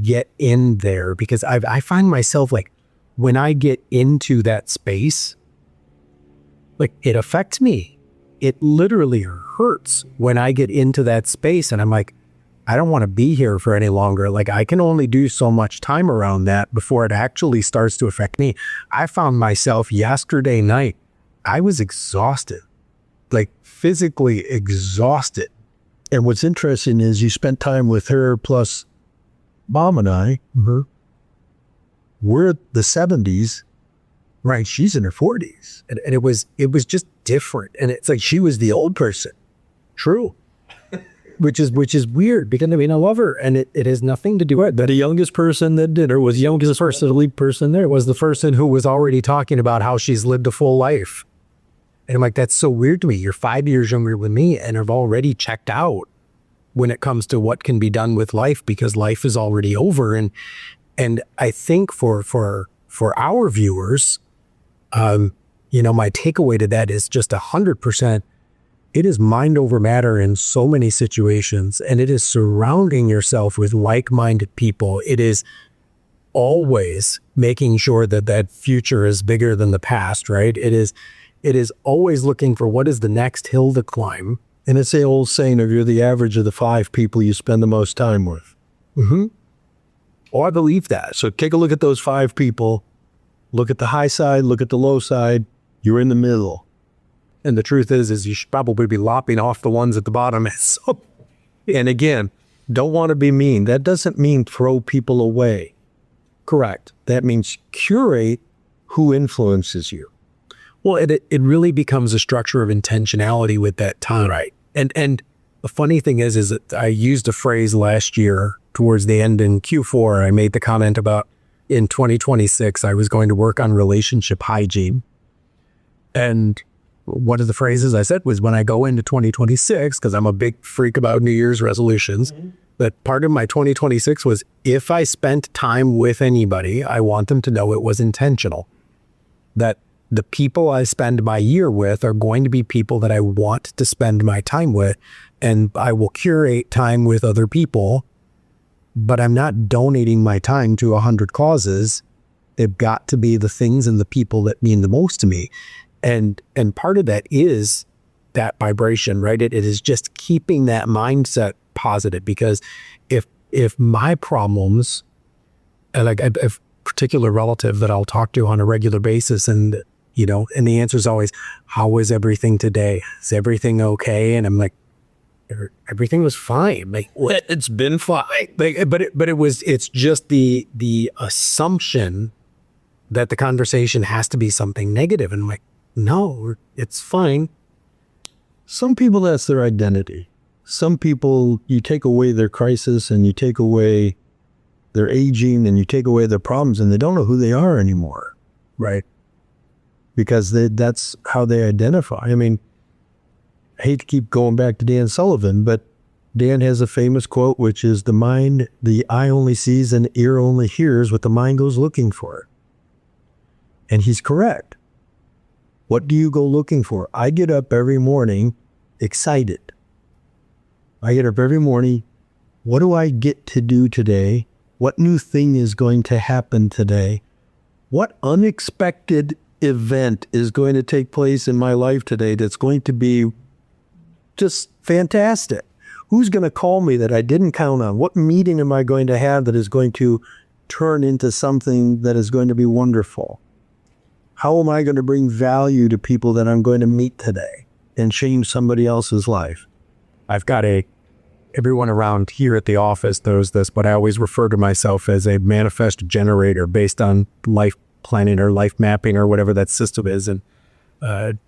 get in there. Because I find myself like, when I get into that space, like it affects me. It literally hurts when I get into that space and I'm like, I don't want to be here for any longer. Like I can only do so much time around that before it actually starts to affect me. I found myself yesterday night, I was exhausted, like physically exhausted. And what's interesting is you spent time with her plus Mom and I. Mm-hmm. We're the 70s. Right. She's in her 40s. And it was just different. And it's like she was the old person. True. Which is weird because I love her and it has nothing to do with that. The youngest person that did her was the youngest person there. Was the person who was already talking about how she's lived a full life. And I'm like, that's so weird to me. You're 5 years younger than me and have already checked out when it comes to what can be done with life because life is already over. And I think for our viewers, my takeaway to that is just 100%. It is mind over matter in so many situations, and it is surrounding yourself with like-minded people. It is always making sure that future is bigger than the past, right? It is always looking for what is the next hill to climb. And it's the old saying of you're the average of the 5 people you spend the most time with. Mm-hmm. Oh, I believe that. So take a look at those 5 people. Look at the high side, look at the low side. You're in the middle. And the truth is you should probably be lopping off the ones at the bottom. So, and again, don't want to be mean. That doesn't mean throw people away. Correct. That means curate who influences you. Well, it really becomes a structure of intentionality with that time. Right. And the funny thing is that I used a phrase last year towards the end in Q4. I made the comment about in 2026, I was going to work on relationship hygiene. And one of the phrases I said was when I go into 2026, because I'm a big freak about New Year's resolutions, that part of my 2026 was if I spent time with anybody, I want them to know it was intentional. That the people I spend my year with are going to be people that I want to spend my time with, and I will curate time with other people, but I'm not donating my time to 100 causes. They've got to be the things and the people that mean the most to me. And part of that is that vibration, right? It is just keeping that mindset positive, because if my problems, like I have a particular relative that I'll talk to on a regular basis, and and the answer is always, how is everything today? Is everything okay? And I'm like, everything was fine. Like, It's been fine. It's just the assumption that the conversation has to be something negative. And I'm like, no, it's fine. Some people, that's their identity. Some people, you take away their crisis and you take away their aging and you take away their problems, and they don't know who they are anymore. Right. Because that's how they identify. I mean, I hate to keep going back to Dan Sullivan, but Dan has a famous quote, which is the eye only sees and ear only hears what the mind goes looking for. And he's correct. What do you go looking for? I get up every morning excited. I get up every morning. What do I get to do today? What new thing is going to happen today? What unexpected event is going to take place in my life today that's going to be just fantastic? Who's going to call me that I didn't count on? What meeting am I going to have that is going to turn into something that is going to be wonderful? How am I going to bring value to people that I'm going to meet today and change somebody else's life? I've got everyone around here at the office knows this, but I always refer to myself as a manifest generator based on life planning or life mapping or whatever that system is. And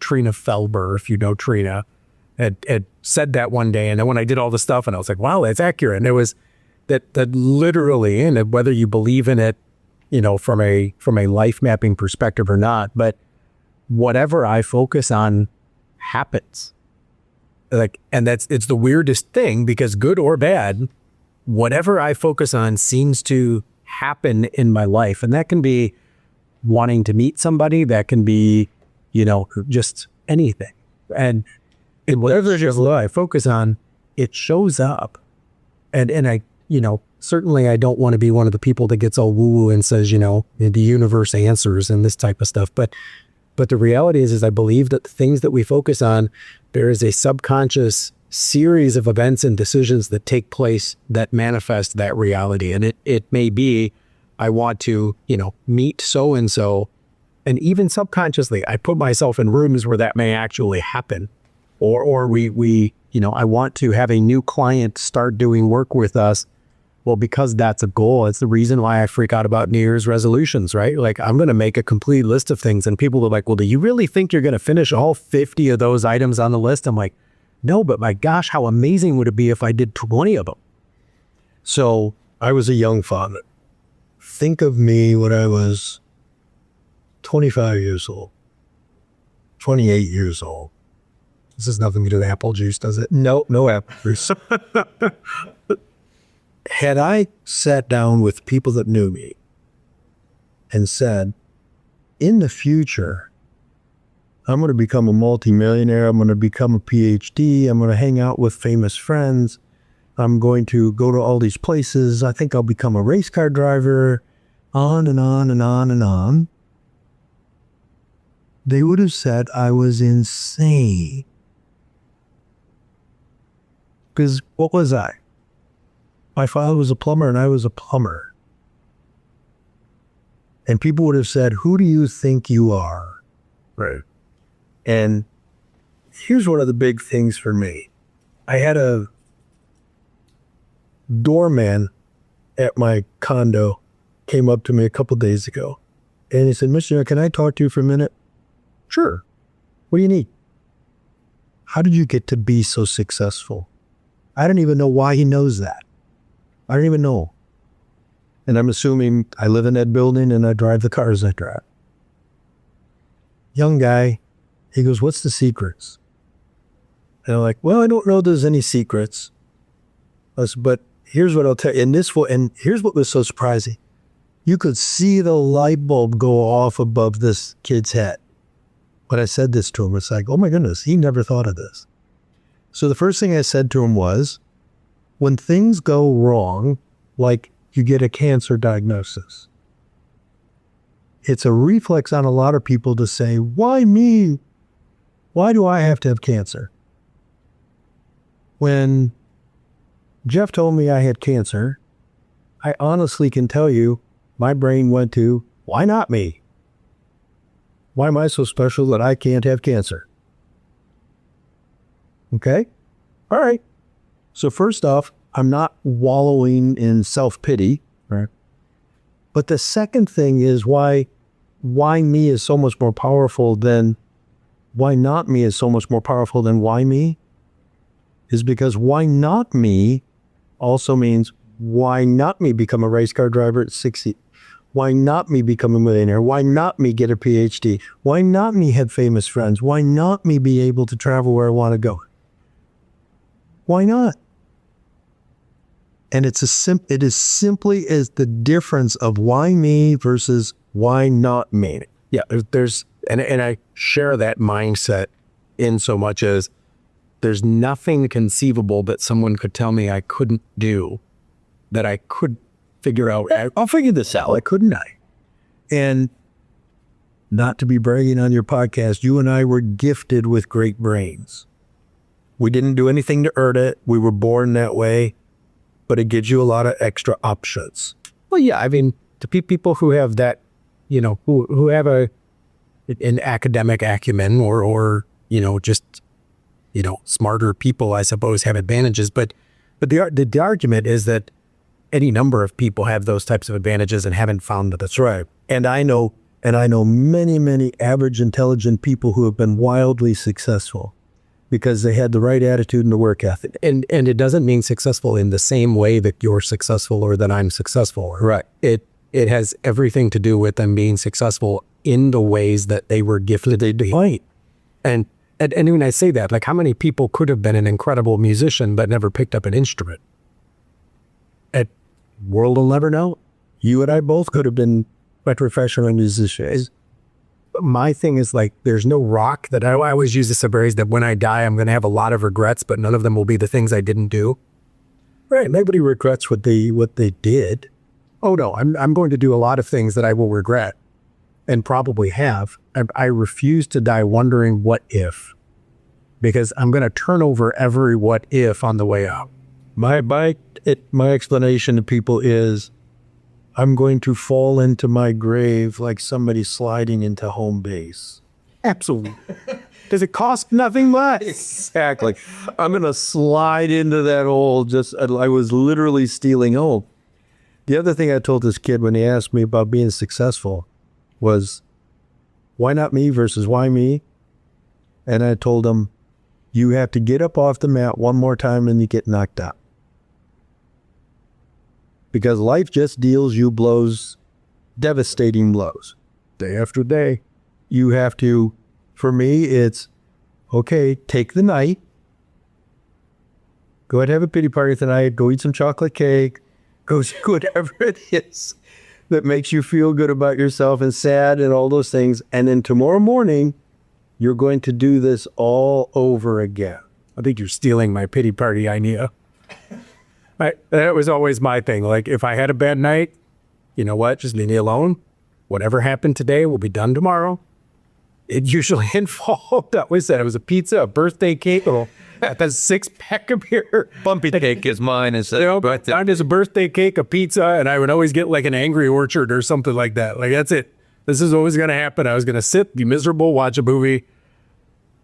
Trina Felber, if you know Trina, had said that one day. And then when I did all the stuff and I was like, wow, that's accurate. And it was that literally, and whether you believe in it, from a life mapping perspective or not, but whatever I focus on happens. And it's the weirdest thing, because good or bad, whatever I focus on seems to happen in my life. And that can be wanting to meet somebody, that can be, just anything. And whatever I focus on, it shows up. And I, certainly I don't want to be one of the people that gets all woo-woo and says, the universe answers and this type of stuff. But the reality is I believe that the things that we focus on, there is a subconscious series of events and decisions that take place that manifest that reality. And it may be, I want to, meet so-and-so. And even subconsciously, I put myself in rooms where that may actually happen. Or we I want to have a new client start doing work with us. Well, because that's a goal, it's the reason why I freak out about New Year's resolutions, right? Like, I'm going to make a complete list of things, and people are like, well, do you really think you're going to finish all 50 of those items on the list? I'm like, no, but my gosh, how amazing would it be if I did 20 of them? So I was a young father. Think of me when I was 25 years old, 28 years old. This has nothing to do with apple juice, does it? No apple juice. Had I sat down with people that knew me and said, in the future, I'm going to become a multimillionaire, I'm going to become a PhD, I'm going to hang out with famous friends, I'm going to go to all these places, I think I'll become a race car driver, on and on and on and on, they would have said I was insane. Because what was I? My father was a plumber and I was a plumber. And people would have said, who do you think you are? Right. And here's one of the big things for me. I had a doorman at my condo came up to me a couple days ago. And he said, Mr. Can I talk to you for a minute? Sure. What do you need? How did you get to be so successful? I don't even know why he knows that. I don't even know. And I'm assuming I live in that building and I drive the cars I drive. Young guy, he goes, what's the secrets? And I'm like, well, I don't know there's any secrets. But here's what I'll tell you. And here's what was so surprising. You could see the light bulb go off above this kid's head. When I said this to him, it's like, oh my goodness, he never thought of this. So the first thing I said to him was, when things go wrong, like you get a cancer diagnosis, it's a reflex on a lot of people to say, why me? Why do I have to have cancer? When Jeff told me I had cancer, I honestly can tell you, my brain went to, why not me? Why am I so special that I can't have cancer? Okay? All right. So first off, I'm not wallowing in self-pity, right? But the second thing is why me is so much more powerful than, why not me is so much more powerful than why me, is because why not me also means why not me become a race car driver at 60? Why not me become a millionaire? Why not me get a PhD? Why not me have famous friends? Why not me be able to travel where I want to go? Why not? And it is simply as the difference of why me versus why not me. Yeah, and I share that mindset in so much as there's nothing conceivable that someone could tell me I couldn't do that I could figure out. I'll figure this out. Why couldn't I? And not to be bragging on your podcast, you and I were gifted with great brains. We didn't do anything to earn it. We were born that way, but it gives you a lot of extra options. Well, yeah, I mean, to people who have that, who have an academic acumen or just smarter people, I suppose, have advantages. But the argument is that any number of people have those types of advantages and haven't found that that's right. And I know many, many average intelligent people who have been wildly successful because they had the right attitude and the work ethic. And it doesn't mean successful in the same way that you're successful or that I'm successful. Right. It has everything to do with them being successful in the ways that they were gifted to do. Right. And when I say that, like, how many people could have been an incredible musician but never picked up an instrument? World will never know. You and I both could have been professional musicians. My thing is, like, there's no rock that I always use this phrase that when I die, I'm going to have a lot of regrets, but none of them will be the things I didn't do. Right. Nobody regrets what they did. Oh, no. I'm going to do a lot of things that I will regret and probably have. I refuse to die wondering what if, because I'm going to turn over every what if on the way up. My explanation to people is, I'm going to fall into my grave like somebody sliding into home base. Absolutely. Does it cost nothing less? Exactly. I'm going to slide into that hole. I was literally stealing home. The other thing I told this kid when he asked me about being successful was, why not me versus why me? And I told him, you have to get up off the mat one more time and you get knocked out. Because life just deals you blows, devastating blows, day after day. You have to, for me, it's, okay, take the night, go ahead and have a pity party tonight, go eat some chocolate cake, go do whatever it is that makes you feel good about yourself and sad and all those things. And then tomorrow morning, you're going to do this all over again. I think you're stealing my pity party idea. That was always my thing. Like, if I had a bad night, you know what? Just leave me alone. Whatever happened today will be done tomorrow. It usually involved, I always said it was a pizza, a birthday cake, or a 6-pack of beer. Bumpy cake is mine. Mine is a birthday cake, a pizza, and I would always get like an Angry Orchard or something like that. Like, that's it. This is always going to happen. I was going to sit, be miserable, watch a movie.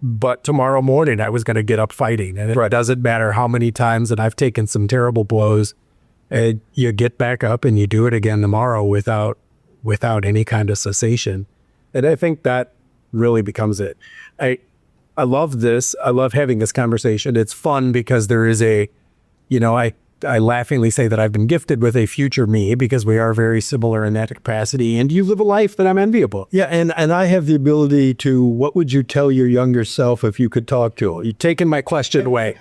But tomorrow morning, I was going to get up fighting. And it doesn't matter how many times that I've taken some terrible blows. And you get back up and you do it again tomorrow without any kind of cessation. And I think that really becomes it. I love this. I love having this conversation. It's fun because there is a, I laughingly say that I've been gifted with a future me because we are very similar in that capacity. And you live a life that I'm enviable. Yeah, and I have the ability to, what would you tell your younger self if you could talk to him? You're taking my question away.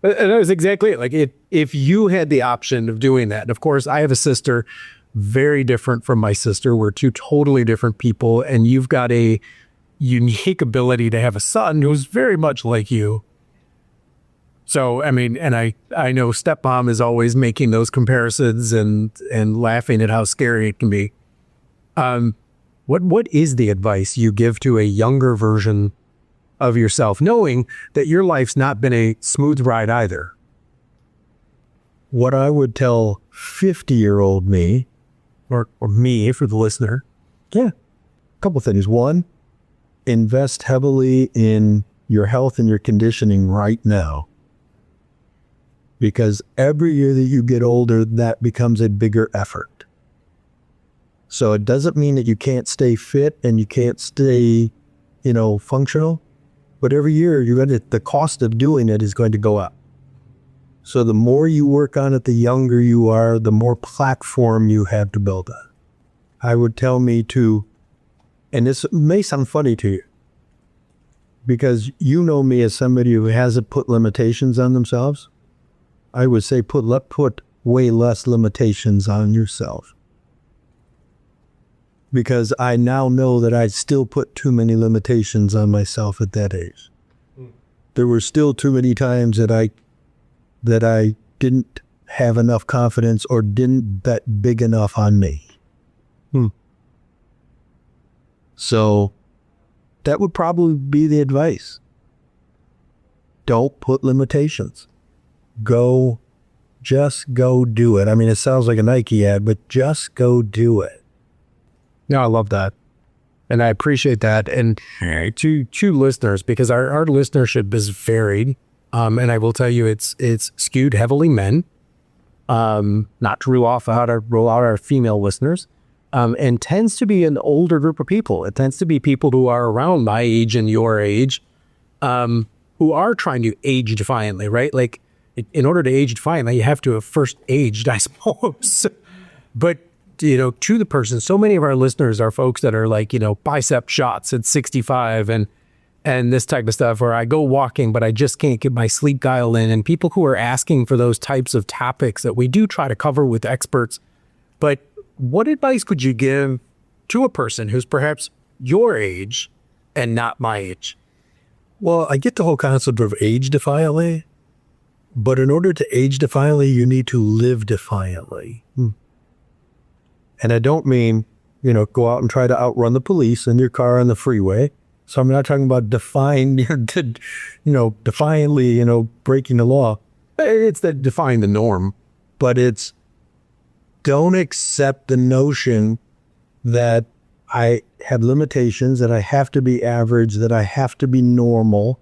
And that was exactly it. Like if you had the option of doing that, and of course I have a sister very different from my sister. We're two totally different people. And you've got a unique ability to have a son who's very much like you. So, I mean, and I know stepmom is always making those comparisons and laughing at how scary it can be. What is the advice you give to a younger version of yourself, knowing that your life's not been a smooth ride either? What I would tell 50-year-old me, or me for the listener. Yeah, a couple things. One, invest heavily in your health and your conditioning right now. Because every year that you get older, that becomes a bigger effort. So it doesn't mean that you can't stay fit and you can't stay, functional. But every year the cost of doing it is going to go up. So the more you work on it, the younger you are, the more platform you have to build on. I would tell me to, and this may sound funny to you, because you know me as somebody who hasn't put limitations on themselves. I would say put way less limitations on yourself. Because I now know that I still put too many limitations on myself at that age. There were still too many times that I didn't have enough confidence or didn't bet big enough on me. So that would probably be the advice. Don't put limitations. Just go do it. I mean, it sounds like a Nike ad, but just go do it. No, I love that. And I appreciate that. And to listeners, because our listenership is varied. And I will tell you, it's skewed heavily men, not to rule out our female listeners, and tends to be an older group of people. It tends to be people who are around my age and your age, who are trying to age defiantly, right? Like, in order to age defiantly, you have to have first aged, I suppose. But, to the person, so many of our listeners are folks that are like, bicep shots at 65 and this type of stuff, or I go walking, but I just can't get my sleep dialed in. And people who are asking for those types of topics that we do try to cover with experts. But what advice would you give to a person who's perhaps your age and not my age? Well, I get the whole concept of age defiantly. But in order to age defiantly, you need to live defiantly. And I don't mean, go out and try to outrun the police in your car on the freeway. So I'm not talking about defiantly, breaking the law. It's that defying the norm. But it's, don't accept the notion that I have limitations, that I have to be average, that I have to be normal.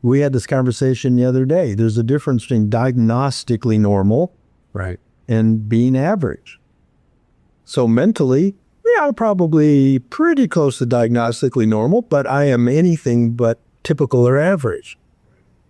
We had this conversation the other day. There's a difference between diagnostically normal, right, and being average. So mentally, I'm probably pretty close to diagnostically normal, but I am anything but typical or average.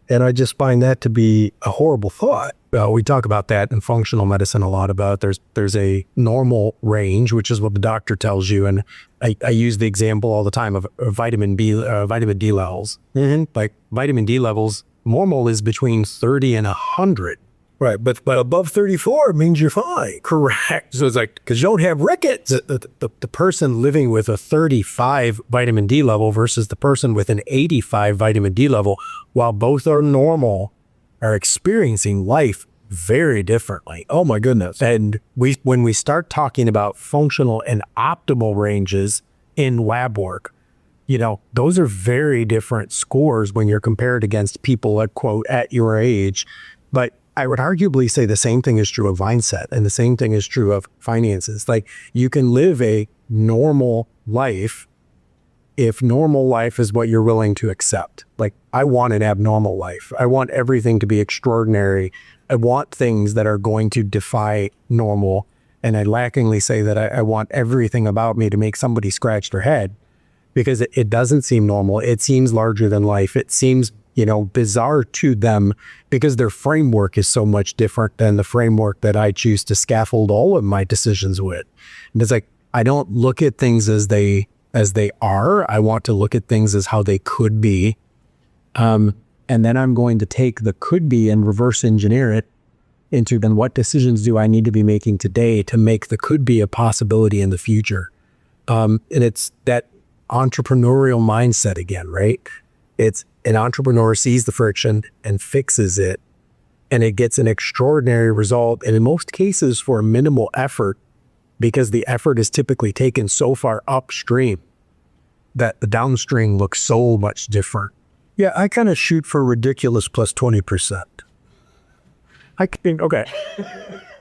And I just find that to be a horrible thought. We talk about that in functional medicine a lot about there's a normal range, which is what the doctor tells you. And I use the example all the time of vitamin D levels. Like vitamin D levels, normal is between 30 and 100. Right, but above 34 means you're fine. Correct. So it's like, because you don't have rickets. The person living with a 35 vitamin D level versus the person with an 85 vitamin D level, while both are normal, are experiencing life very differently. Oh my goodness. And when we start talking about functional and optimal ranges in lab work, those are very different scores when you're compared against people at your age. But I would arguably say the same thing is true of mindset, and the same thing is true of finances. Like, you can live a normal life if normal life is what you're willing to accept. Like, I want an abnormal life. I want everything to be extraordinary. I want things that are going to defy normal. And I lackingly say that I want everything about me to make somebody scratch their head. because it doesn't seem normal. It seems larger than life. It seems, bizarre to them because their framework is so much different than the framework that I choose to scaffold all of my decisions with. And it's like, I don't look at things as they are. I want to look at things as how they could be. And then I'm going to take the could be and reverse engineer it into then what decisions do I need to be making today to make the could be a possibility in the future. And it's that entrepreneurial mindset again, right? It's an entrepreneur sees the friction and fixes it, and it gets an extraordinary result. And in most cases for minimal effort, because the effort is typically taken so far upstream that the downstream looks so much different. Yeah, I kind of shoot for ridiculous plus 20%. I think, okay, you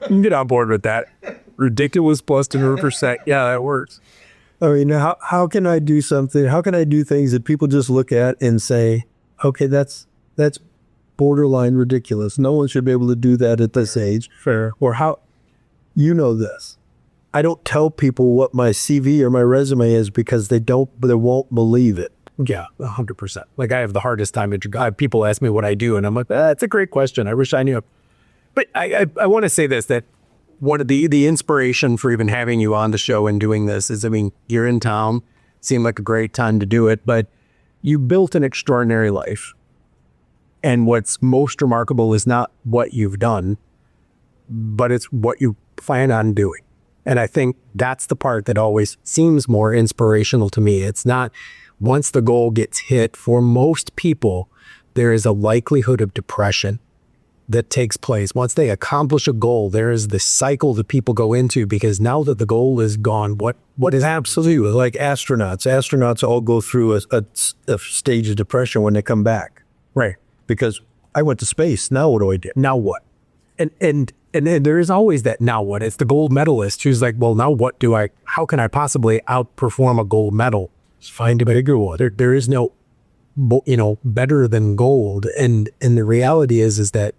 can get on board with that. Ridiculous plus 2%. Yeah, that works. I mean, how can I do something? How can I do things that people just look at and say, okay, that's borderline ridiculous. No one should be able to do that at this age. Fair. Or this. I don't tell people what my CV or my resume is because they won't believe it. Yeah, 100%. Like I have the hardest time. People ask me what I do and I'm like, that's a great question. I wish I knew. But I want to say this, that one of the inspiration for even having you on the show and doing this is, you're in town, seemed like a great time to do it, but you built an extraordinary life. And what's most remarkable is not what you've done, but it's what you plan on doing. And I think that's the part that always seems more inspirational to me. It's not once the goal gets hit, for most people, there is a likelihood of depression that takes place. Once they accomplish a goal, there is this cycle that people go into because now that the goal is gone, what is absolutely like astronauts. Astronauts all go through a stage of depression when they come back. Right. Because I went to space. Now what do I do? Now what? And there is always that now what? It's the gold medalist who's like, well, now what how can I possibly outperform a gold medal? Just find a bigger one. There is no, better than gold. And the reality is that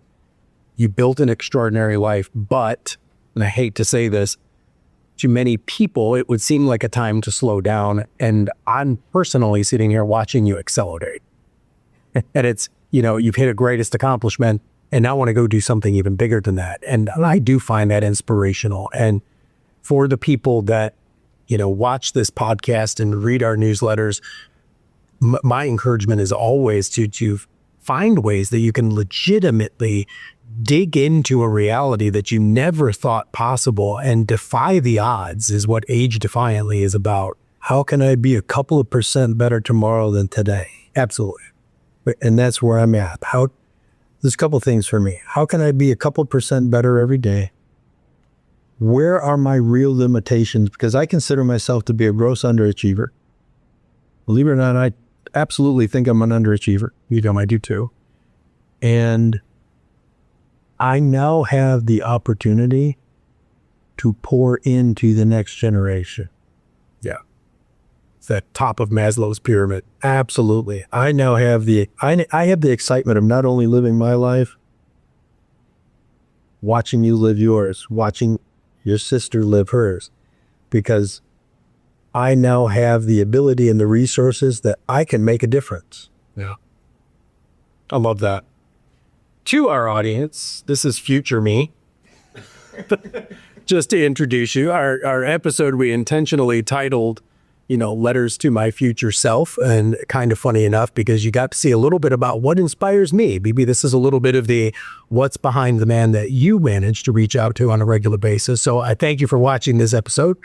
you built an extraordinary life, but, and I hate to say this, to many people, it would seem like a time to slow down. And I'm personally sitting here watching you accelerate. And it's, you've hit a greatest accomplishment and now want to go do something even bigger than that. And I do find that inspirational. And for the people that, watch this podcast and read our newsletters, my encouragement is always to find ways that you can legitimately dig into a reality that you never thought possible and defy the odds is what Age Defiantly is about. How can I be a couple of % better tomorrow than today? Absolutely. And that's where I'm at. There's a couple things for me. How can I be a couple % better every day? Where are my real limitations? Because I consider myself to be a gross underachiever. Believe it or not, I absolutely think I'm an underachiever. I do too. And I now have the opportunity to pour into the next generation. Yeah. It's that top of Maslow's pyramid. Absolutely. I now have I have the excitement of not only living my life, watching you live yours, watching your sister live hers, because I now have the ability and the resources that I can make a difference. Yeah. I love that. To our audience, this is future me. Just to introduce you, our episode we intentionally titled, Letters to My Future Self, and kind of funny enough because you got to see a little bit about what inspires me. Maybe this is a little bit of the what's behind the man that you manage to reach out to on a regular basis. So I thank you for watching this episode.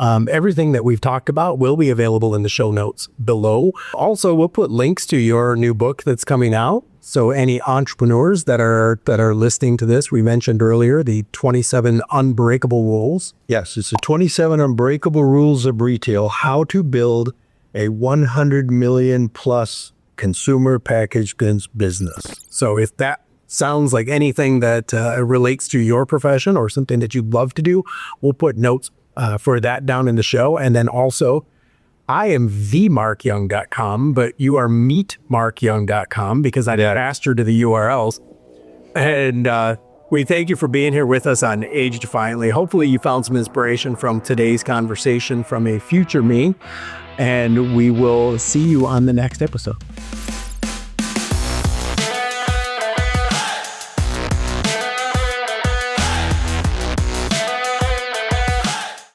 Everything that we've talked about will be available in the show notes below. Also, we'll put links to your new book that's coming out. So any entrepreneurs that are listening to this, we mentioned earlier, the 27 Unbreakable Rules. Yes, it's the 27 Unbreakable Rules of Retail, how to build a 100 million plus consumer packaged goods business. So if that sounds like anything that relates to your profession or something that you'd love to do, we'll put notes for that down in the show. And then also, I am themarkyoung.com, but you are meetmarkyoung.com because I faster to the URLs. And we thank you for being here with us on Age Defiantly. Hopefully you found some inspiration from today's conversation from a future me. and we will see you on the next episode.